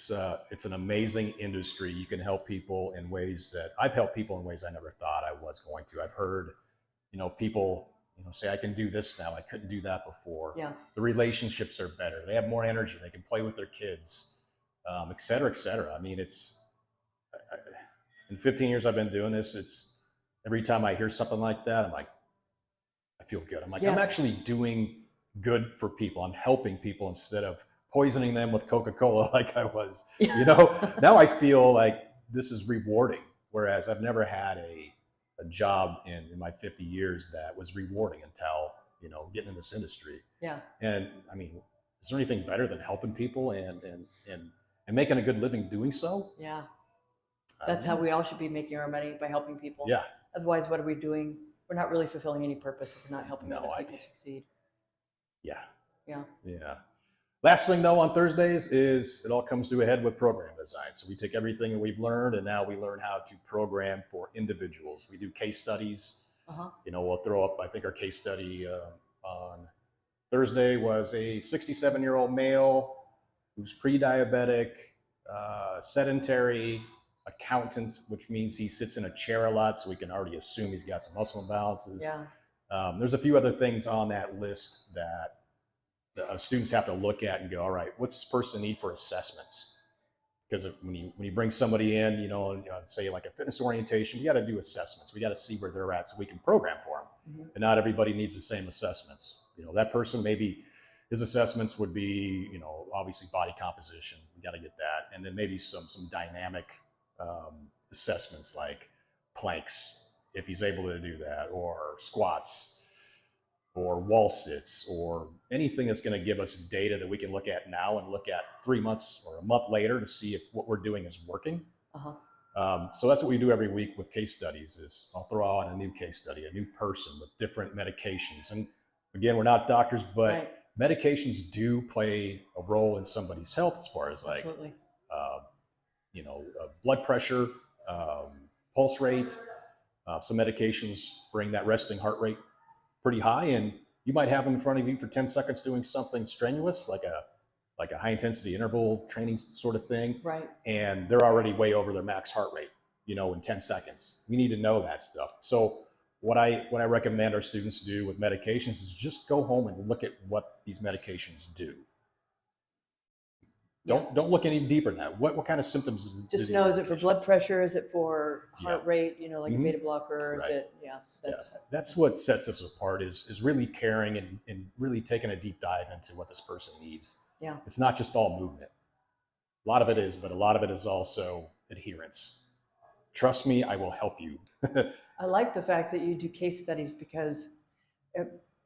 [SPEAKER 2] an amazing industry. You can help people in ways that I've helped people in ways I never thought I was going to. I've heard, people, say, I can do this now. I couldn't do that before.
[SPEAKER 1] Yeah. The
[SPEAKER 2] relationships are better. They have more energy. They can play with their kids, et cetera, et cetera. I mean, in 15 years I've been doing this, it's every time I hear something like that, I'm like, I feel good. I'm like, I'm actually doing good for people. I'm helping people instead of poisoning them with Coca-Cola like I was. Now I feel like this is rewarding, whereas I've never had a job in my 50 years that was rewarding until, getting in this industry.
[SPEAKER 1] Yeah.
[SPEAKER 2] And I mean, is there anything better than helping people and making a good living doing so?
[SPEAKER 1] Yeah. That's how we all should be making our money, by helping people.
[SPEAKER 2] Yeah.
[SPEAKER 1] Otherwise, what are we doing? We're not really fulfilling any purpose if we're not helping other people succeed.
[SPEAKER 2] Yeah.
[SPEAKER 1] Yeah.
[SPEAKER 2] Yeah. Last thing though on Thursdays is it all comes to a head with program design. So we take everything that we've learned and now we learn how to program for individuals. We do case studies.
[SPEAKER 1] Uh-huh.
[SPEAKER 2] We'll throw up, I think our case study on Thursday was a 67-year-old male who's pre-diabetic, sedentary, accountant, which means he sits in a chair a lot, so we can already assume he's got some muscle imbalances.
[SPEAKER 1] Yeah.
[SPEAKER 2] There's a few other things on that list that students have to look at and go, all right, what's this person need for assessments? Because when you bring somebody in, say like a fitness orientation, we got to do assessments. We got to see where they're at so we can program for them.
[SPEAKER 1] Mm-hmm.
[SPEAKER 2] And not everybody needs the same assessments. That person, maybe his assessments would be, obviously body composition. We got to get that. And then maybe some dynamic assessments like planks, if he's able to do that, or squats, or wall sits, or anything that's going to give us data that we can look at now and look at 3 months or a month later to see if what we're doing is working.
[SPEAKER 1] Uh-huh.
[SPEAKER 2] So that's what we do every week with case studies. Is I'll throw out a new case study, a new person with different medications. And again, we're not doctors, but
[SPEAKER 1] Right.
[SPEAKER 2] medications do play a role in somebody's health as far as like,
[SPEAKER 1] Absolutely.
[SPEAKER 2] blood pressure, pulse rate. Some medications bring that resting heart rate pretty high, and you might have them in front of you for 10 seconds doing something strenuous, like a high intensity interval training sort of thing.
[SPEAKER 1] Right.
[SPEAKER 2] And they're already way over their max heart rate, in 10 seconds. We need to know that stuff. So what I recommend our students do with medications is just go home and look at what these medications do. Don't look any deeper than that. What kind of symptoms do
[SPEAKER 1] Just
[SPEAKER 2] these
[SPEAKER 1] know, is it for
[SPEAKER 2] medications
[SPEAKER 1] blood pressure? Is it for heart
[SPEAKER 2] Yeah.
[SPEAKER 1] rate? Like
[SPEAKER 2] Mhm.
[SPEAKER 1] a beta blocker? Is
[SPEAKER 2] Right.
[SPEAKER 1] it? Yeah.
[SPEAKER 2] That's what sets us apart is really caring and really taking a deep dive into what this person needs.
[SPEAKER 1] Yeah.
[SPEAKER 2] It's not just all movement. A lot of it is, but a lot of it is also adherence. Trust me, I will help you.
[SPEAKER 1] I like the fact that you do case studies because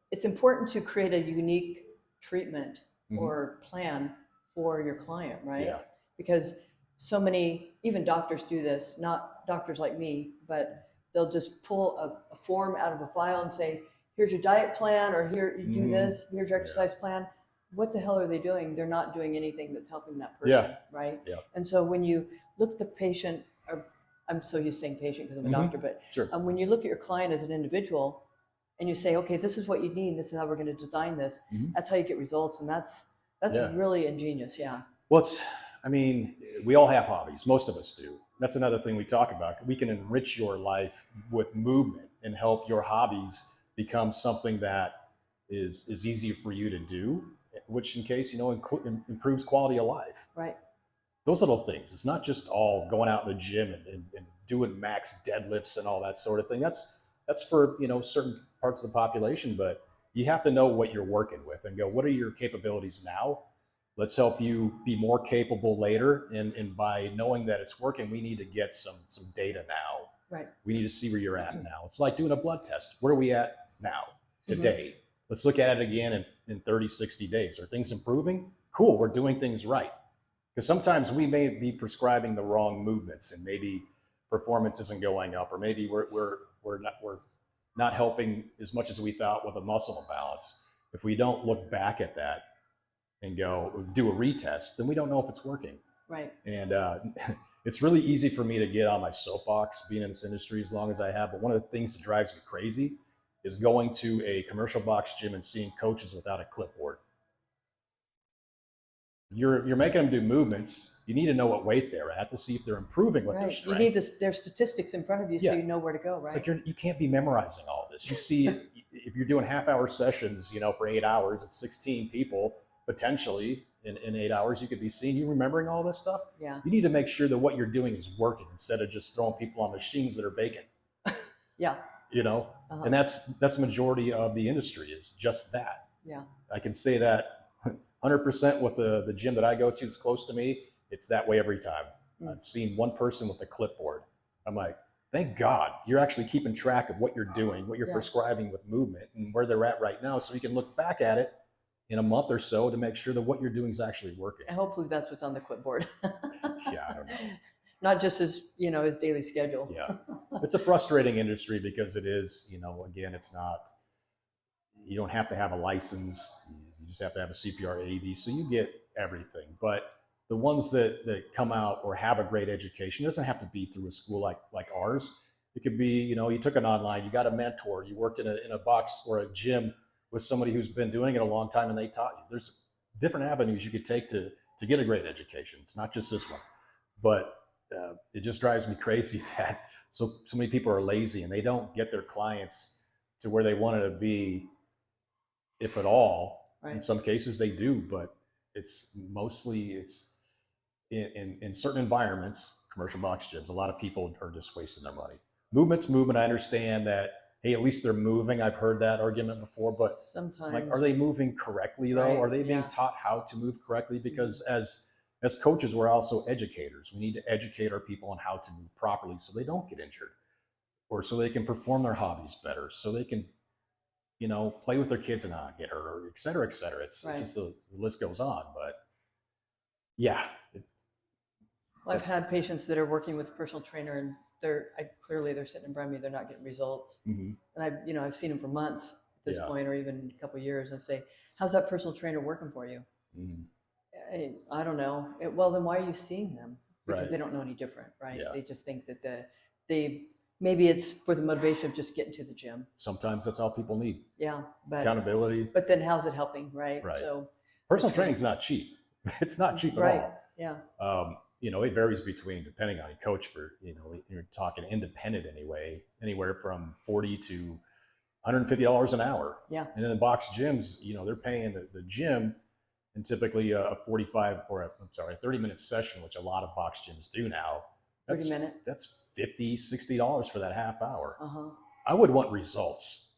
[SPEAKER 1] it's important to create a unique treatment or plan for your client, right?
[SPEAKER 2] Yeah.
[SPEAKER 1] Because so many, even doctors do this, not doctors like me, but they'll just pull a form out of a file and say, here's your diet plan, or here you do this, here's your exercise plan. What the hell are they doing? They're not doing anything that's helping that person, right?
[SPEAKER 2] Yeah.
[SPEAKER 1] And so when you look at the patient, I'm so used to saying patient because I'm a doctor, but
[SPEAKER 2] Sure.
[SPEAKER 1] when you look at your client as an individual and you say, okay, this is what you need, this is how we're going to design this, that's how you get results. And that's really ingenious. Yeah.
[SPEAKER 2] Well, we all have hobbies. Most of us do. That's another thing we talk about. We can enrich your life with movement and help your hobbies become something that is easier for you to do, which in case, improves quality of life.
[SPEAKER 1] Right.
[SPEAKER 2] Those little things. It's not just all going out in the gym and doing max deadlifts and all that sort of thing. That's for, certain parts of the population, but you have to know what you're working with and go, what are your capabilities now? Let's help you be more capable later. And by knowing that it's working, we need to get some data now.
[SPEAKER 1] Right.
[SPEAKER 2] We need to see where you're at now. It's like doing a blood test. Where are we at now, today? Let's look at it again in 30, 60 days. Are things improving? Cool, we're doing things right. Because sometimes we may be prescribing the wrong movements and maybe performance isn't going up, or maybe we're not helping as much as we thought with a muscle imbalance. If we don't look back at that and go do a retest, then we don't know if it's working.
[SPEAKER 1] Right.
[SPEAKER 2] And it's really easy for me to get on my soapbox being in this industry as long as I have. But one of the things that drives me crazy is going to a commercial box gym and seeing coaches without a clipboard. You're making them do movements. You need to know what weight they're at to see if they're improving with their strength.
[SPEAKER 1] You need their statistics in front of you so you know where to go, right?
[SPEAKER 2] It's like you can't be memorizing all this. You see, if you're doing half-hour sessions, for 8 hours, it's 16 people, potentially in 8 hours, you could be seeing, you remembering all this stuff?
[SPEAKER 1] Yeah.
[SPEAKER 2] You need to make sure that what you're doing is working instead of just throwing people on machines that are vacant.
[SPEAKER 1] Yeah.
[SPEAKER 2] And that's the majority of the industry is just that.
[SPEAKER 1] Yeah.
[SPEAKER 2] I can say that 100% with the gym that I go to that's close to me. It's that way every time. I've seen one person with a clipboard. I'm like, thank God you're actually keeping track of what you're doing, what you're prescribing with movement and where they're at right now. So you can look back at it in a month or so to make sure that what you're doing is actually working.
[SPEAKER 1] And hopefully that's what's on the clipboard.
[SPEAKER 2] Yeah, I don't know.
[SPEAKER 1] Not just his daily schedule.
[SPEAKER 2] Yeah. It's a frustrating industry because it is, again, it's not, you don't have to have a license. You just have to have a CPR AED. So you get everything. But the ones that come out or have a great education, it doesn't have to be through a school like ours. It could be, you took an online, you got a mentor, you worked in a box or a gym with somebody who's been doing it a long time and they taught you. There's different avenues you could take to get a great education. It's not just this one. But it just drives me crazy that so many people are lazy and they don't get their clients to where they wanted to be, if at all.
[SPEAKER 1] Right.
[SPEAKER 2] In some cases they do, but it's in certain environments, commercial box gyms, a lot of people are just wasting their money. Movement's movement. I understand that, hey, at least they're moving. I've heard that argument before, but
[SPEAKER 1] Sometimes,
[SPEAKER 2] like, are they moving correctly though?
[SPEAKER 1] Right,
[SPEAKER 2] Are they being
[SPEAKER 1] yeah.
[SPEAKER 2] taught how to move correctly? Because as coaches, we're also educators. We need to educate our people on how to move properly so they don't get injured, or so they can perform their hobbies better, so they can, play with their kids and not get hurt, or et cetera, et cetera. It's
[SPEAKER 1] Right.
[SPEAKER 2] just the list goes on. But yeah.
[SPEAKER 1] Well, I've had patients that are working with a personal trainer and clearly they're sitting in front of me, they're not getting results.
[SPEAKER 2] Mhm.
[SPEAKER 1] And I've seen them for months at this
[SPEAKER 2] Yeah.
[SPEAKER 1] point, or even a couple of years, and say, how's that personal trainer working for you?
[SPEAKER 2] Mhm.
[SPEAKER 1] I don't know. Well, then why are you seeing them? Because
[SPEAKER 2] Right.
[SPEAKER 1] they don't know any different, right?
[SPEAKER 2] Yeah.
[SPEAKER 1] They just think that maybe it's for the motivation of just getting to the gym.
[SPEAKER 2] Sometimes that's all people need.
[SPEAKER 1] Yeah,
[SPEAKER 2] Accountability.
[SPEAKER 1] but then how's it helping, right?
[SPEAKER 2] Right.
[SPEAKER 1] So
[SPEAKER 2] Personal training is not cheap. It's not cheap at
[SPEAKER 1] right,
[SPEAKER 2] all.
[SPEAKER 1] yeah,
[SPEAKER 2] It varies between, depending on your coach, for, you're talking independent anyway, anywhere from $40 to $150 an hour.
[SPEAKER 1] yeah,
[SPEAKER 2] And then the box gyms, they're paying the gym, and typically a 30-minute session, which a lot of box gyms do now.
[SPEAKER 1] 30 minute.
[SPEAKER 2] That's $50, $60 for that half hour.
[SPEAKER 1] Uh-huh.
[SPEAKER 2] I would want results.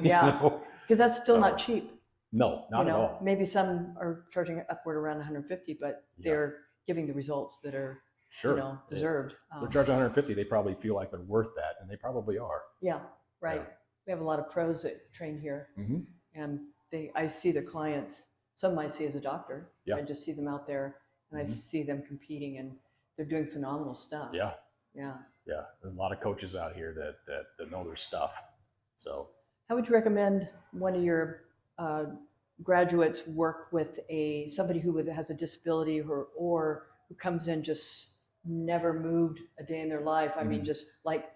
[SPEAKER 1] Yeah, because that's still not
[SPEAKER 2] So,
[SPEAKER 1] cheap.
[SPEAKER 2] No, not at all.
[SPEAKER 1] Maybe some are charging upward around 150, but they're giving the results that are
[SPEAKER 2] Sure.
[SPEAKER 1] deserved.
[SPEAKER 2] If they're charging 150, they probably feel like they're worth that, and they probably are.
[SPEAKER 1] Yeah, right.
[SPEAKER 2] Yeah.
[SPEAKER 1] We have a lot of pros that train here,
[SPEAKER 2] Mhm.
[SPEAKER 1] and I see the clients. Some I see as a doctor.
[SPEAKER 2] Yeah.
[SPEAKER 1] I just see them out there, and I
[SPEAKER 2] Mhm.
[SPEAKER 1] see them competing, and they're doing phenomenal stuff.
[SPEAKER 2] Yeah.
[SPEAKER 1] Yeah.
[SPEAKER 2] Yeah. There's a lot of coaches out here that know their stuff. So,
[SPEAKER 1] How would you recommend one of your graduates work with somebody who has a disability or who comes in just never moved a day in their life? I mean, just like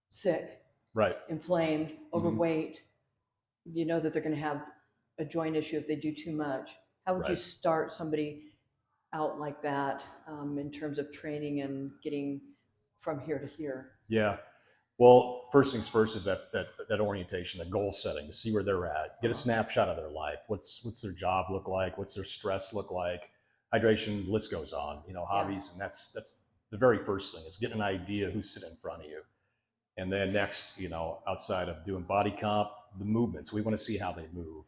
[SPEAKER 1] sick,
[SPEAKER 2] right.
[SPEAKER 1] inflamed, overweight. You know that they're going to have a joint issue if they do too much. How would you
[SPEAKER 2] Right.
[SPEAKER 1] start somebody out like that in terms of training and getting from here to here?
[SPEAKER 2] Yeah. Well, first things first is that orientation, the goal setting, to see where they're at, get a snapshot of their life. What's their job look like? What's their stress look like? Hydration, list goes on, hobbies. And that's the very first thing, is getting an idea who's sitting in front of you. And then next, outside of doing body comp, the movements, we want to see how they move.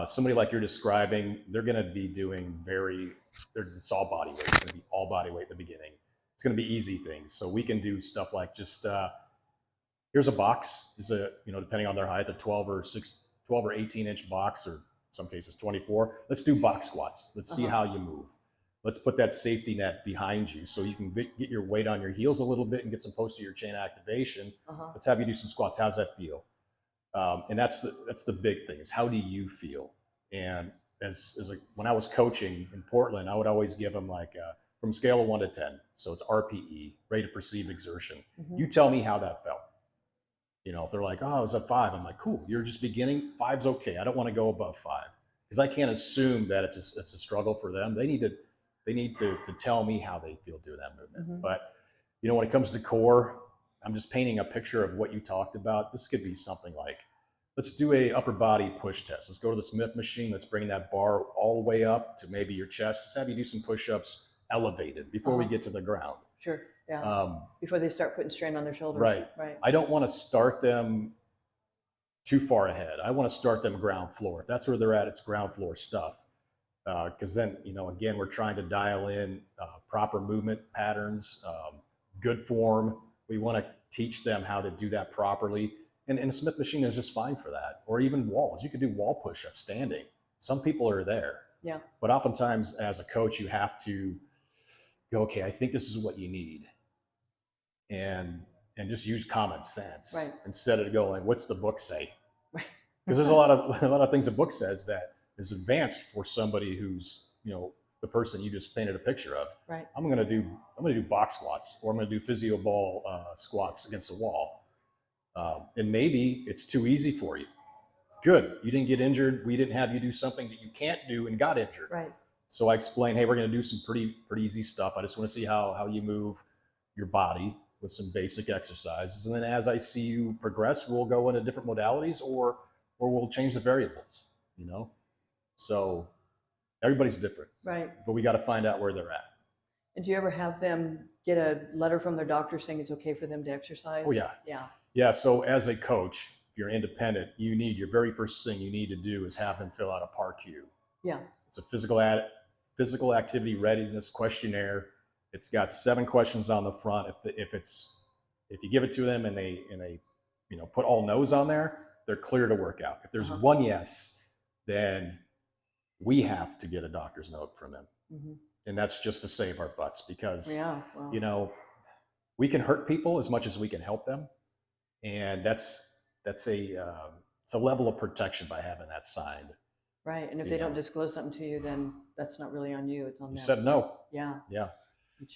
[SPEAKER 2] Somebody like you're describing, they're going to be doing it's all body weight. It's going to be all body weight in the beginning. It's going to be easy things. So we can do stuff like just, here's a box. Is depending on their height, a 12 or 18 inch box, or in some cases 24. Let's do box squats. Let's see how you move. Let's put that safety net behind you so you can get your weight on your heels a little bit and get some posterior chain activation. Let's have you do some squats. How's that feel? And that's the big thing, is how do you feel? And when I was coaching in Portland, I would always give them from a scale of 1 to 10. So it's RPE, rate of perceived exertion. You tell me how that felt. If they're like, oh, I was at 5, I'm like, cool, you're just beginning. 5's okay. I don't want to go above 5, because I can't assume that it's a struggle for them. They need to tell me how they feel doing that movement. But when it comes to core, I'm just painting a picture of what you talked about. This could be something like, let's do a upper body push test. Let's go to the Smith machine. Let's bring that bar all the way up to maybe your chest. Let's have you do some push-ups elevated before we get to the ground.
[SPEAKER 1] Sure. Yeah. Before they start putting strain on their shoulders.
[SPEAKER 2] Right.
[SPEAKER 1] Right.
[SPEAKER 2] I don't want to start them too far ahead. I want to start them ground floor. If that's where they're at, it's ground floor stuff. Because then, again, we're trying to dial in proper movement patterns, good form. We want to teach them how to do that properly. And a Smith machine is just fine for that. Or even walls. You could do wall push-ups standing. Some people are there.
[SPEAKER 1] Yeah.
[SPEAKER 2] But oftentimes, as a coach, you have to go, okay, I think this is what you need. And just use common sense,
[SPEAKER 1] right,
[SPEAKER 2] instead of going, what's the book say?
[SPEAKER 1] Right.
[SPEAKER 2] Because there's a lot of things the book says that is advanced for somebody who's, the person you just painted a picture of.
[SPEAKER 1] Right.
[SPEAKER 2] I'm going to do box squats, or I'm going to do physio ball squats against the wall. And maybe it's too easy for you. Good. You didn't get injured. We didn't have you do something that you can't do and got injured.
[SPEAKER 1] Right.
[SPEAKER 2] So I explained, hey, we're going to do some pretty easy stuff. I just want to see how you move your body with some basic exercises. And then as I see you progress, we'll go into different modalities, or we'll change the variables, So everybody's different.
[SPEAKER 1] Right.
[SPEAKER 2] But we got to find out where they're at.
[SPEAKER 1] And do you ever have them get a letter from their doctor saying it's okay for them to exercise?
[SPEAKER 2] Oh, yeah.
[SPEAKER 1] Yeah.
[SPEAKER 2] Yeah. So as a coach, if you're independent, your very first thing you need to do is have them fill out a PAR-Q.
[SPEAKER 1] Yeah.
[SPEAKER 2] It's a physical activity readiness questionnaire. It's got 7 questions on the front. If you give it to them and they put all no's on there, they're clear to work out. If there's one yes, then we have to get a doctor's note from them. Mm-hmm. And that's just to save our butts, because we can hurt people as much as we can help them, and it's a level of protection by having that signed.
[SPEAKER 1] Right. And if they don't disclose something to you, then that's not really on you. It's on them.
[SPEAKER 2] You said no.
[SPEAKER 1] Yeah.
[SPEAKER 2] Yeah.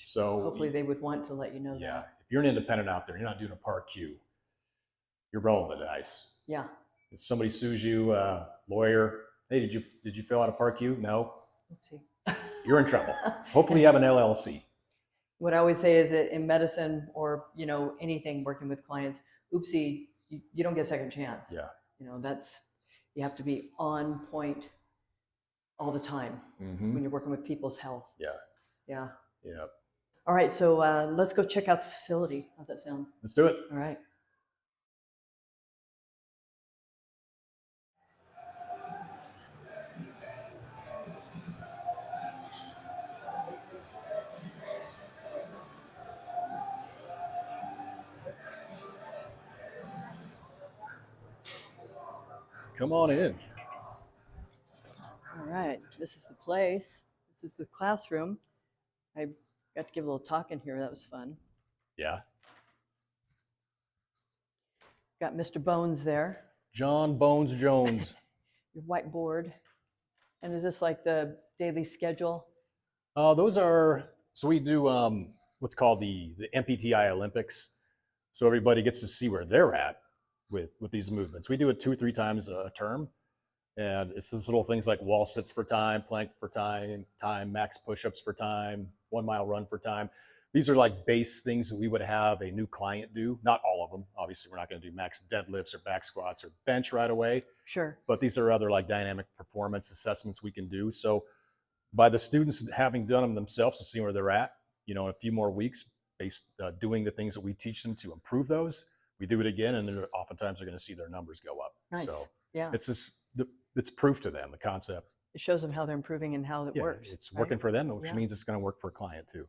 [SPEAKER 1] So hopefully they would want to let you know that.
[SPEAKER 2] If you're an independent out there, you're not doing a PAR-Q, you're rolling the dice.
[SPEAKER 1] Yeah.
[SPEAKER 2] If somebody sues you, lawyer, hey, did you fill out a PAR-Q? No.
[SPEAKER 1] Oopsie.
[SPEAKER 2] You're in trouble. Hopefully you have an LLC.
[SPEAKER 1] What I always say is that in medicine, or anything working with clients, oopsie, you don't get a second chance.
[SPEAKER 2] Yeah.
[SPEAKER 1] You have to be on point all the time when you're working with people's health.
[SPEAKER 2] Yeah.
[SPEAKER 1] Yeah.
[SPEAKER 2] Yeah.
[SPEAKER 1] All right. So let's go check out the facility. How's that sound?
[SPEAKER 2] Let's do it.
[SPEAKER 1] All right.
[SPEAKER 2] Come on in.
[SPEAKER 1] All right. This is the place. This is the classroom. I got to give a little talk in here. That was fun.
[SPEAKER 2] Yeah.
[SPEAKER 1] Got Mr. Bones there.
[SPEAKER 2] John Bones Jones.
[SPEAKER 1] Your whiteboard. And is this like the daily schedule?
[SPEAKER 2] Those are, so we do what's called the NPTI Olympics. So everybody gets to see where they're at with these movements. We do it 2 or 3 times a term. And it's these little things like wall sits for time, plank for time, max push-ups for time, 1 mile run for time. These are like base things that we would have a new client do. Not all of them. Obviously, we're not going to do max deadlifts or back squats or bench right away.
[SPEAKER 1] Sure.
[SPEAKER 2] But these are other like dynamic performance assessments we can do. So by the students having done them themselves and seeing where they're at, in a few more weeks, doing the things that we teach them to improve those, we do it again, and then oftentimes they're going to see their numbers go up.
[SPEAKER 1] Nice.
[SPEAKER 2] So
[SPEAKER 1] yeah.
[SPEAKER 2] It's proof to them, the concept.
[SPEAKER 1] It shows them how they're improving and how it works.
[SPEAKER 2] It's working for them, which means it's going to work for a client too.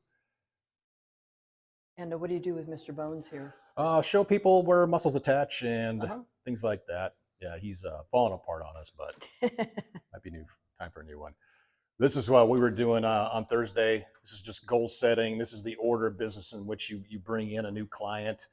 [SPEAKER 1] And what do you do with Mr. Bones here?
[SPEAKER 2] Show people where muscles attach and things like that. Yeah, he's falling apart on us, but might be time for a new one. This is what we were doing on Thursday. This is just goal setting. This is the order of business in which you bring in a new client.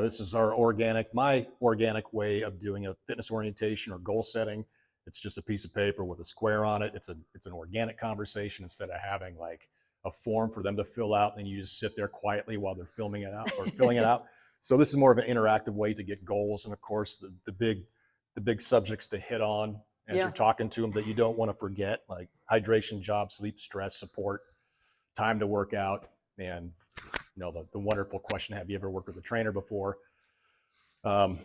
[SPEAKER 2] This is my organic way of doing a fitness orientation or goal setting. It's just a piece of paper with a square on it. It's an organic conversation instead of having like a form for them to fill out, and then you just sit there quietly while they're filling it out or filling it out. So this is more of an interactive way to get goals, and of course the big subjects to hit on as you're talking to them that you don't want to forget, like hydration, job, sleep, stress, support, time to work out, and the wonderful question: have you ever worked with a trainer before? And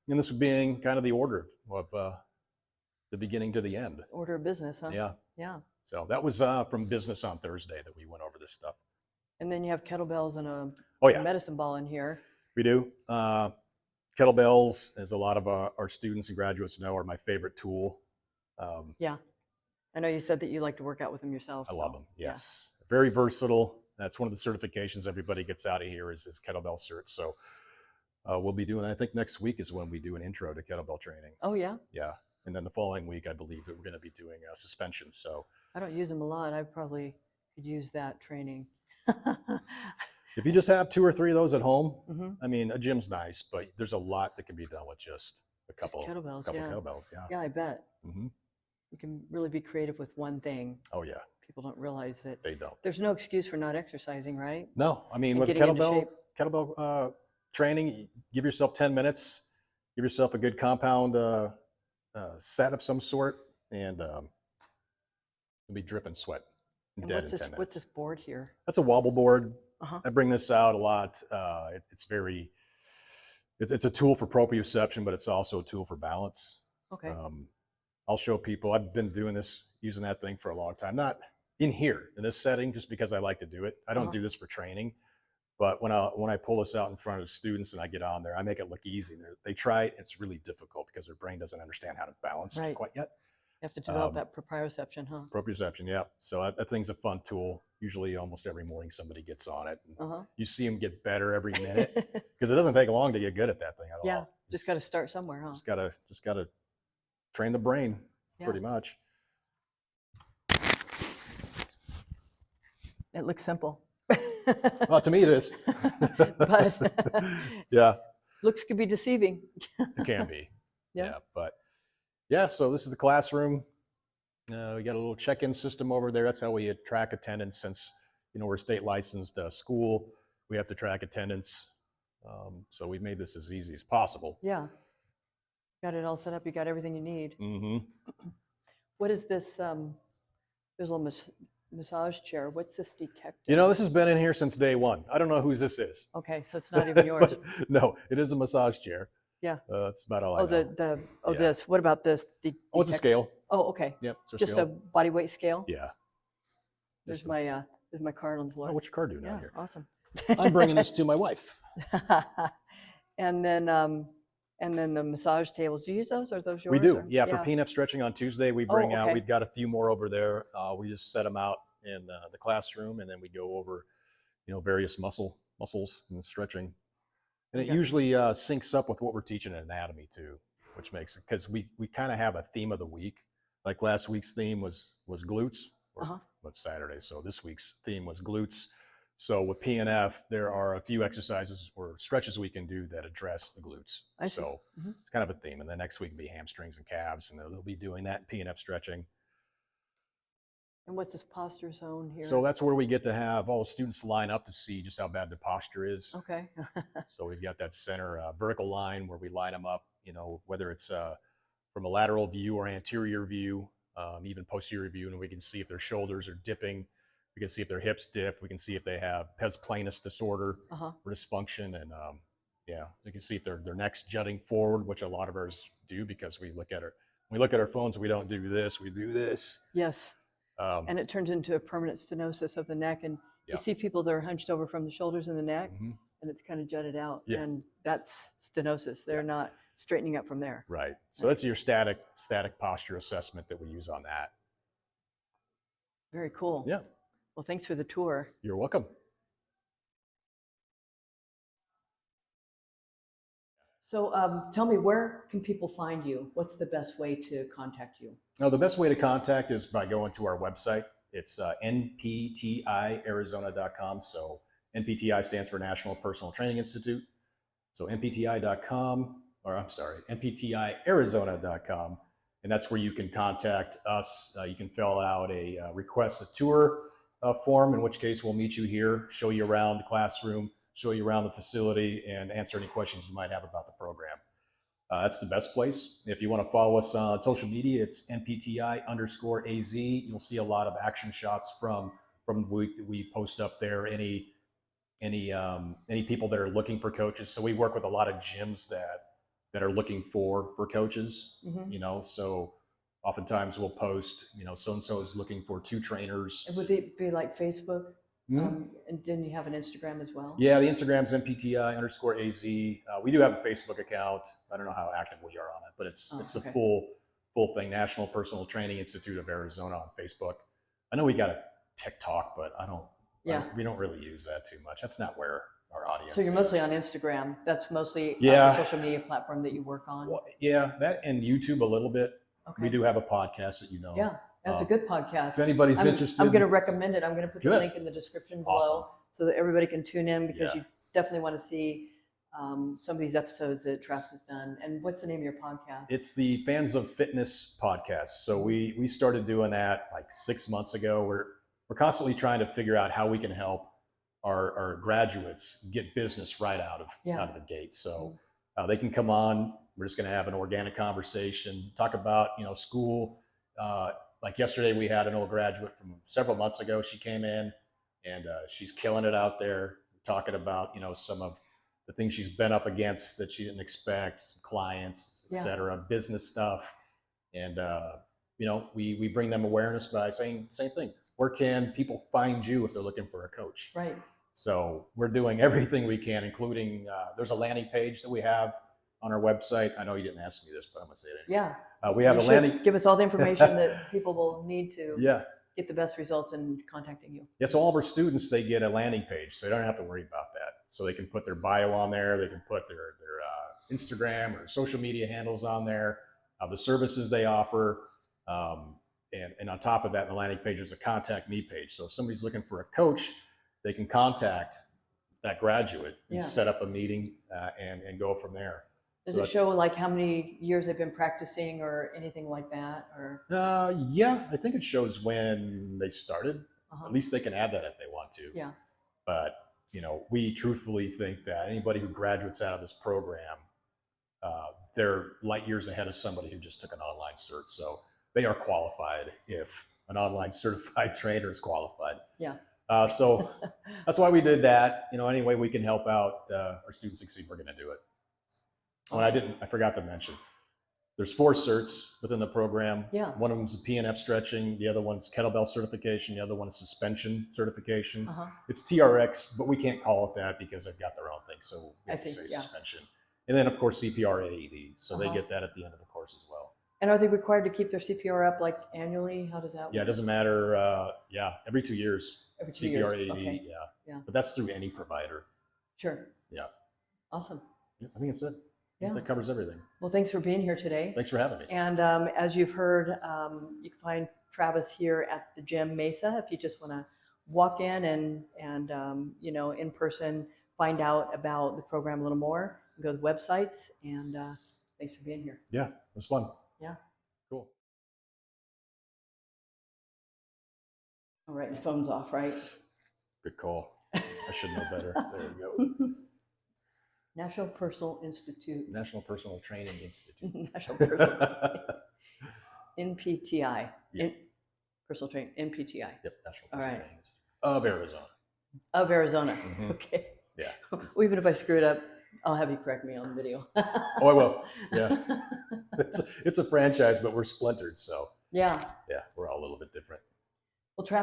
[SPEAKER 2] this being kind of the order of the beginning to the end.
[SPEAKER 1] Order of business, huh?
[SPEAKER 2] Yeah.
[SPEAKER 1] Yeah.
[SPEAKER 2] So that was from business on Thursday that we went over this stuff.
[SPEAKER 1] And then you have kettlebells and a medicine ball in here.
[SPEAKER 2] We do. Kettlebells, as a lot of our students and graduates know, are my favorite tool.
[SPEAKER 1] Yeah. I know you said that you like to work out with them yourself.
[SPEAKER 2] I love them. Yes. Yeah. Very versatile. That's one of the certifications everybody gets out of here is kettlebell certs. So we'll be doing, I think next week is when we do an intro to kettlebell training.
[SPEAKER 1] Oh, yeah?
[SPEAKER 2] Yeah. And then the following week, I believe that we're going to be doing suspensions. So
[SPEAKER 1] I don't use them a lot. I probably could use that training.
[SPEAKER 2] If you just have 2 or 3 of those at home, I mean, a gym's nice, but there's a lot that can be done with just a couple kettlebells.
[SPEAKER 1] Yeah, I bet. You can really be creative with one thing.
[SPEAKER 2] Oh yeah,
[SPEAKER 1] People don't realize that
[SPEAKER 2] they don't.
[SPEAKER 1] there's no excuse for not exercising, right?
[SPEAKER 2] No, I mean,
[SPEAKER 1] And
[SPEAKER 2] with
[SPEAKER 1] getting into shape.
[SPEAKER 2] kettlebell training, give yourself 10 minutes, give yourself a good compound set of some sort, and you'll be dripping sweat and
[SPEAKER 1] And
[SPEAKER 2] dead in 10
[SPEAKER 1] what's
[SPEAKER 2] minutes.
[SPEAKER 1] this board here?
[SPEAKER 2] That's a wobble board.
[SPEAKER 1] Uh-huh.
[SPEAKER 2] I bring this out a lot. It's a tool for proprioception, but it's also a tool for balance.
[SPEAKER 1] Okay.
[SPEAKER 2] I'll show people. I've been doing this, using that thing for a long time. Not in here in this setting, just because I like to do it. I don't do this for training, but when I pull this out in front of the students and I get on there, I make it look easy. They try it. It's really difficult because their brain doesn't understand how to balance quite yet.
[SPEAKER 1] You have to develop that proprioception, huh?
[SPEAKER 2] Proprioception, yeah. So that thing's a fun tool. Usually almost every morning somebody gets on it. You see them get better every minute because it doesn't take long to get good at that thing at all.
[SPEAKER 1] Yeah, just got to start somewhere, huh?
[SPEAKER 2] Just gotta train the brain pretty much.
[SPEAKER 1] It looks simple.
[SPEAKER 2] Well, to me it is.
[SPEAKER 1] But
[SPEAKER 2] yeah,
[SPEAKER 1] looks could be deceiving.
[SPEAKER 2] it can be.
[SPEAKER 1] Yeah.
[SPEAKER 2] But yeah, so this is the classroom. We got a little check-in system over there. That's how we track attendance. Since we're a state licensed school, we have to track attendance. So we've made this as easy as possible.
[SPEAKER 1] Yeah. Got it all set up. You got everything you need.
[SPEAKER 2] Mm-hmm.
[SPEAKER 1] What is this? There's a little massage chair. What's this detector?
[SPEAKER 2] This has been in here since day one. I don't know whose this is.
[SPEAKER 1] Okay, so it's not even yours.
[SPEAKER 2] No, it is a massage chair.
[SPEAKER 1] Yeah.
[SPEAKER 2] That's about all I know.
[SPEAKER 1] This. What about this?
[SPEAKER 2] It's a scale.
[SPEAKER 1] Oh, okay.
[SPEAKER 2] Yep.
[SPEAKER 1] Just
[SPEAKER 2] scale.
[SPEAKER 1] a body weight scale.
[SPEAKER 2] Yeah.
[SPEAKER 1] There's my card on the floor.
[SPEAKER 2] Oh, what's your card doing out here?
[SPEAKER 1] Awesome.
[SPEAKER 2] I'm bringing this to my wife.
[SPEAKER 1] And then the massage tables. Do you use those? Or are those yours?
[SPEAKER 2] We do. Yeah. For PNF stretching on Tuesday, we bring out.
[SPEAKER 1] Okay.
[SPEAKER 2] We've got a few more over there. We just set them out in the classroom, and then we go over, various muscles and stretching. And it usually syncs up with what we're teaching in anatomy too, which makes it, because we kind of have a theme of the week. Like last week's theme was glutes. What's Saturday? So this week's theme was glutes. So with PNF, there are a few exercises or stretches we can do that address the glutes. So it's kind of a theme. And then next week will be hamstrings and calves, and they'll be doing that in PNF stretching.
[SPEAKER 1] And what's this posture zone here?
[SPEAKER 2] So that's where we get to have all the students line up to see just how bad their posture is.
[SPEAKER 1] Okay.
[SPEAKER 2] So we've got that center vertical line where we line them up, whether it's from a lateral view or anterior view, even posterior view, and we can see if their shoulders are dipping. We can see if their hips dip. We can see if they have pes planus disorder or dysfunction. And you can see if their neck's jutting forward, which a lot of ours do, because we look at our phones, we don't do this, we do this.
[SPEAKER 1] Yes. And it turns into a permanent stenosis of the neck. And you see people that are hunched over from the shoulders and the neck, and it's kind of jutted out.
[SPEAKER 2] Yeah.
[SPEAKER 1] And that's stenosis. They're not straightening up from there.
[SPEAKER 2] Right. So that's your static posture assessment that we use on that.
[SPEAKER 1] Very cool.
[SPEAKER 2] Yeah.
[SPEAKER 1] Well, thanks for the tour.
[SPEAKER 2] You're welcome.
[SPEAKER 1] So tell me, where can people find you? What's the best way to contact you?
[SPEAKER 2] Now, the best way to contact is by going to our website. It's NPTIArizona.com. So NPTI stands for National Personal Training Institute. So NPTIArizona.com. And that's where you can contact us. You can fill out a request a tour form, in which case we'll meet you here, show you around the classroom, show you around the facility, and answer any questions you might have about the program. That's the best place. If you want to follow us on social media, it's NPTI_AZ. You'll see a lot of action shots from the week that we post up there. Any people that are looking for coaches. So we work with a lot of gyms that are looking for coaches. So oftentimes we'll post, so and so is looking for 2 trainers.
[SPEAKER 1] And would it be like Facebook? And then you have an Instagram as well?
[SPEAKER 2] Yeah, the Instagram's NPTI_AZ. We do have a Facebook account. I don't know how active we are on it, but it's a full thing. National Personal Training Institute of Arizona on Facebook. I know we got a TikTok, but we don't really use that too much. That's not where our audience is.
[SPEAKER 1] So you're mostly on Instagram. That's mostly the social media platform that you work on?
[SPEAKER 2] Well, yeah, that and YouTube a little bit. Okay. We do have a podcast that
[SPEAKER 1] Yeah. That's a good podcast.
[SPEAKER 2] If anybody's interested.
[SPEAKER 1] I'm going to recommend it. I'm going to put the link in the description below so that everybody can tune in, because you definitely want to see some of these episodes that Travis has done. And what's the name of your podcast?
[SPEAKER 2] It's the Fans of Fitness podcast. So we started doing that like 6 months ago. We're constantly trying to figure out how we can help our graduates get business right out of the gate. So they can come on. We're just going to have an organic conversation, talk about school. Like yesterday, we had an old graduate from several months ago. She came in, and she's killing it out there, talking about some of the things she's been up against that she didn't expect, some clients, et cetera, business stuff. And, we bring them awareness by saying the same thing. Where can people find you if they're looking for a coach?
[SPEAKER 1] Right.
[SPEAKER 2] So we're doing everything we can, including there's a landing page that we have on our website. I know you didn't ask me this, but I'm going to say it anyway.
[SPEAKER 1] Yeah.
[SPEAKER 2] We have a landing.
[SPEAKER 1] Give us all the information that people will need to get the best results in contacting you.
[SPEAKER 2] Yeah, so all of our students, they get a landing page, so they don't have to worry about that. So they can put their bio on there, they can put their Instagram or social media handles on there, the services they offer, and on top of that, the landing page is a contact me page. So if somebody's looking for a coach, they can contact that graduate and set up a meeting and go from there.
[SPEAKER 1] Does it show like how many years they've been practicing or anything like that? Or
[SPEAKER 2] yeah, I think it shows when they started. At least they can add that if they want to.
[SPEAKER 1] Yeah.
[SPEAKER 2] But we truthfully think that anybody who graduates out of this program, they're light years ahead of somebody who just took an online cert. So they are qualified if an online certified trainer is qualified.
[SPEAKER 1] Yeah.
[SPEAKER 2] So that's why we did that. Any way we can help out our students succeed, we're going to do it. Awesome. I forgot to mention, there's 4 certs within the program.
[SPEAKER 1] Yeah.
[SPEAKER 2] One of them is PNF stretching. The other one's kettlebell certification. The other one is suspension certification. It's TRX, but we can't call it that because they've got their own thing. So we have to say suspension. And then, of course, CPR AED. So they get that at the end of the course as well.
[SPEAKER 1] And are they required to keep their CPR up like annually? How does that work?
[SPEAKER 2] Yeah, it doesn't matter. Every 2 years.
[SPEAKER 1] Every 2
[SPEAKER 2] CPR
[SPEAKER 1] years.
[SPEAKER 2] AED,
[SPEAKER 1] Okay.
[SPEAKER 2] yeah. But that's through any provider.
[SPEAKER 1] Sure.
[SPEAKER 2] Yeah.
[SPEAKER 1] Awesome.
[SPEAKER 2] Yeah, I think that's it.
[SPEAKER 1] Yeah.
[SPEAKER 2] That covers everything.
[SPEAKER 1] Well, thanks for being here today.
[SPEAKER 2] Thanks for having me.
[SPEAKER 1] And as you've heard, you can find Travis here at the Gym Mesa if you just want to walk in and in person, find out about the program a little more. Go to the websites, and thanks for being here.
[SPEAKER 2] Yeah, it was fun.
[SPEAKER 1] Yeah.
[SPEAKER 2] Cool.
[SPEAKER 1] All right, your phone's off, right?
[SPEAKER 2] Good call. I should know better. There we go.
[SPEAKER 1] National Personal Institute.
[SPEAKER 2] National Personal Training Institute.
[SPEAKER 1] National Personal NPTI.
[SPEAKER 2] Yeah.
[SPEAKER 1] Personal Training, NPTI.
[SPEAKER 2] Yep, National Personal Training Institute of Arizona.
[SPEAKER 1] Of Arizona. Okay.
[SPEAKER 2] Yeah.
[SPEAKER 1] Well, even if I screw it up, I'll have you correct me on the video.
[SPEAKER 2] Oh, I will. Yeah. It's a franchise, but we're splintered, so.
[SPEAKER 1] Yeah.
[SPEAKER 2] Yeah, we're all a little bit different.
[SPEAKER 1] Well, Travis.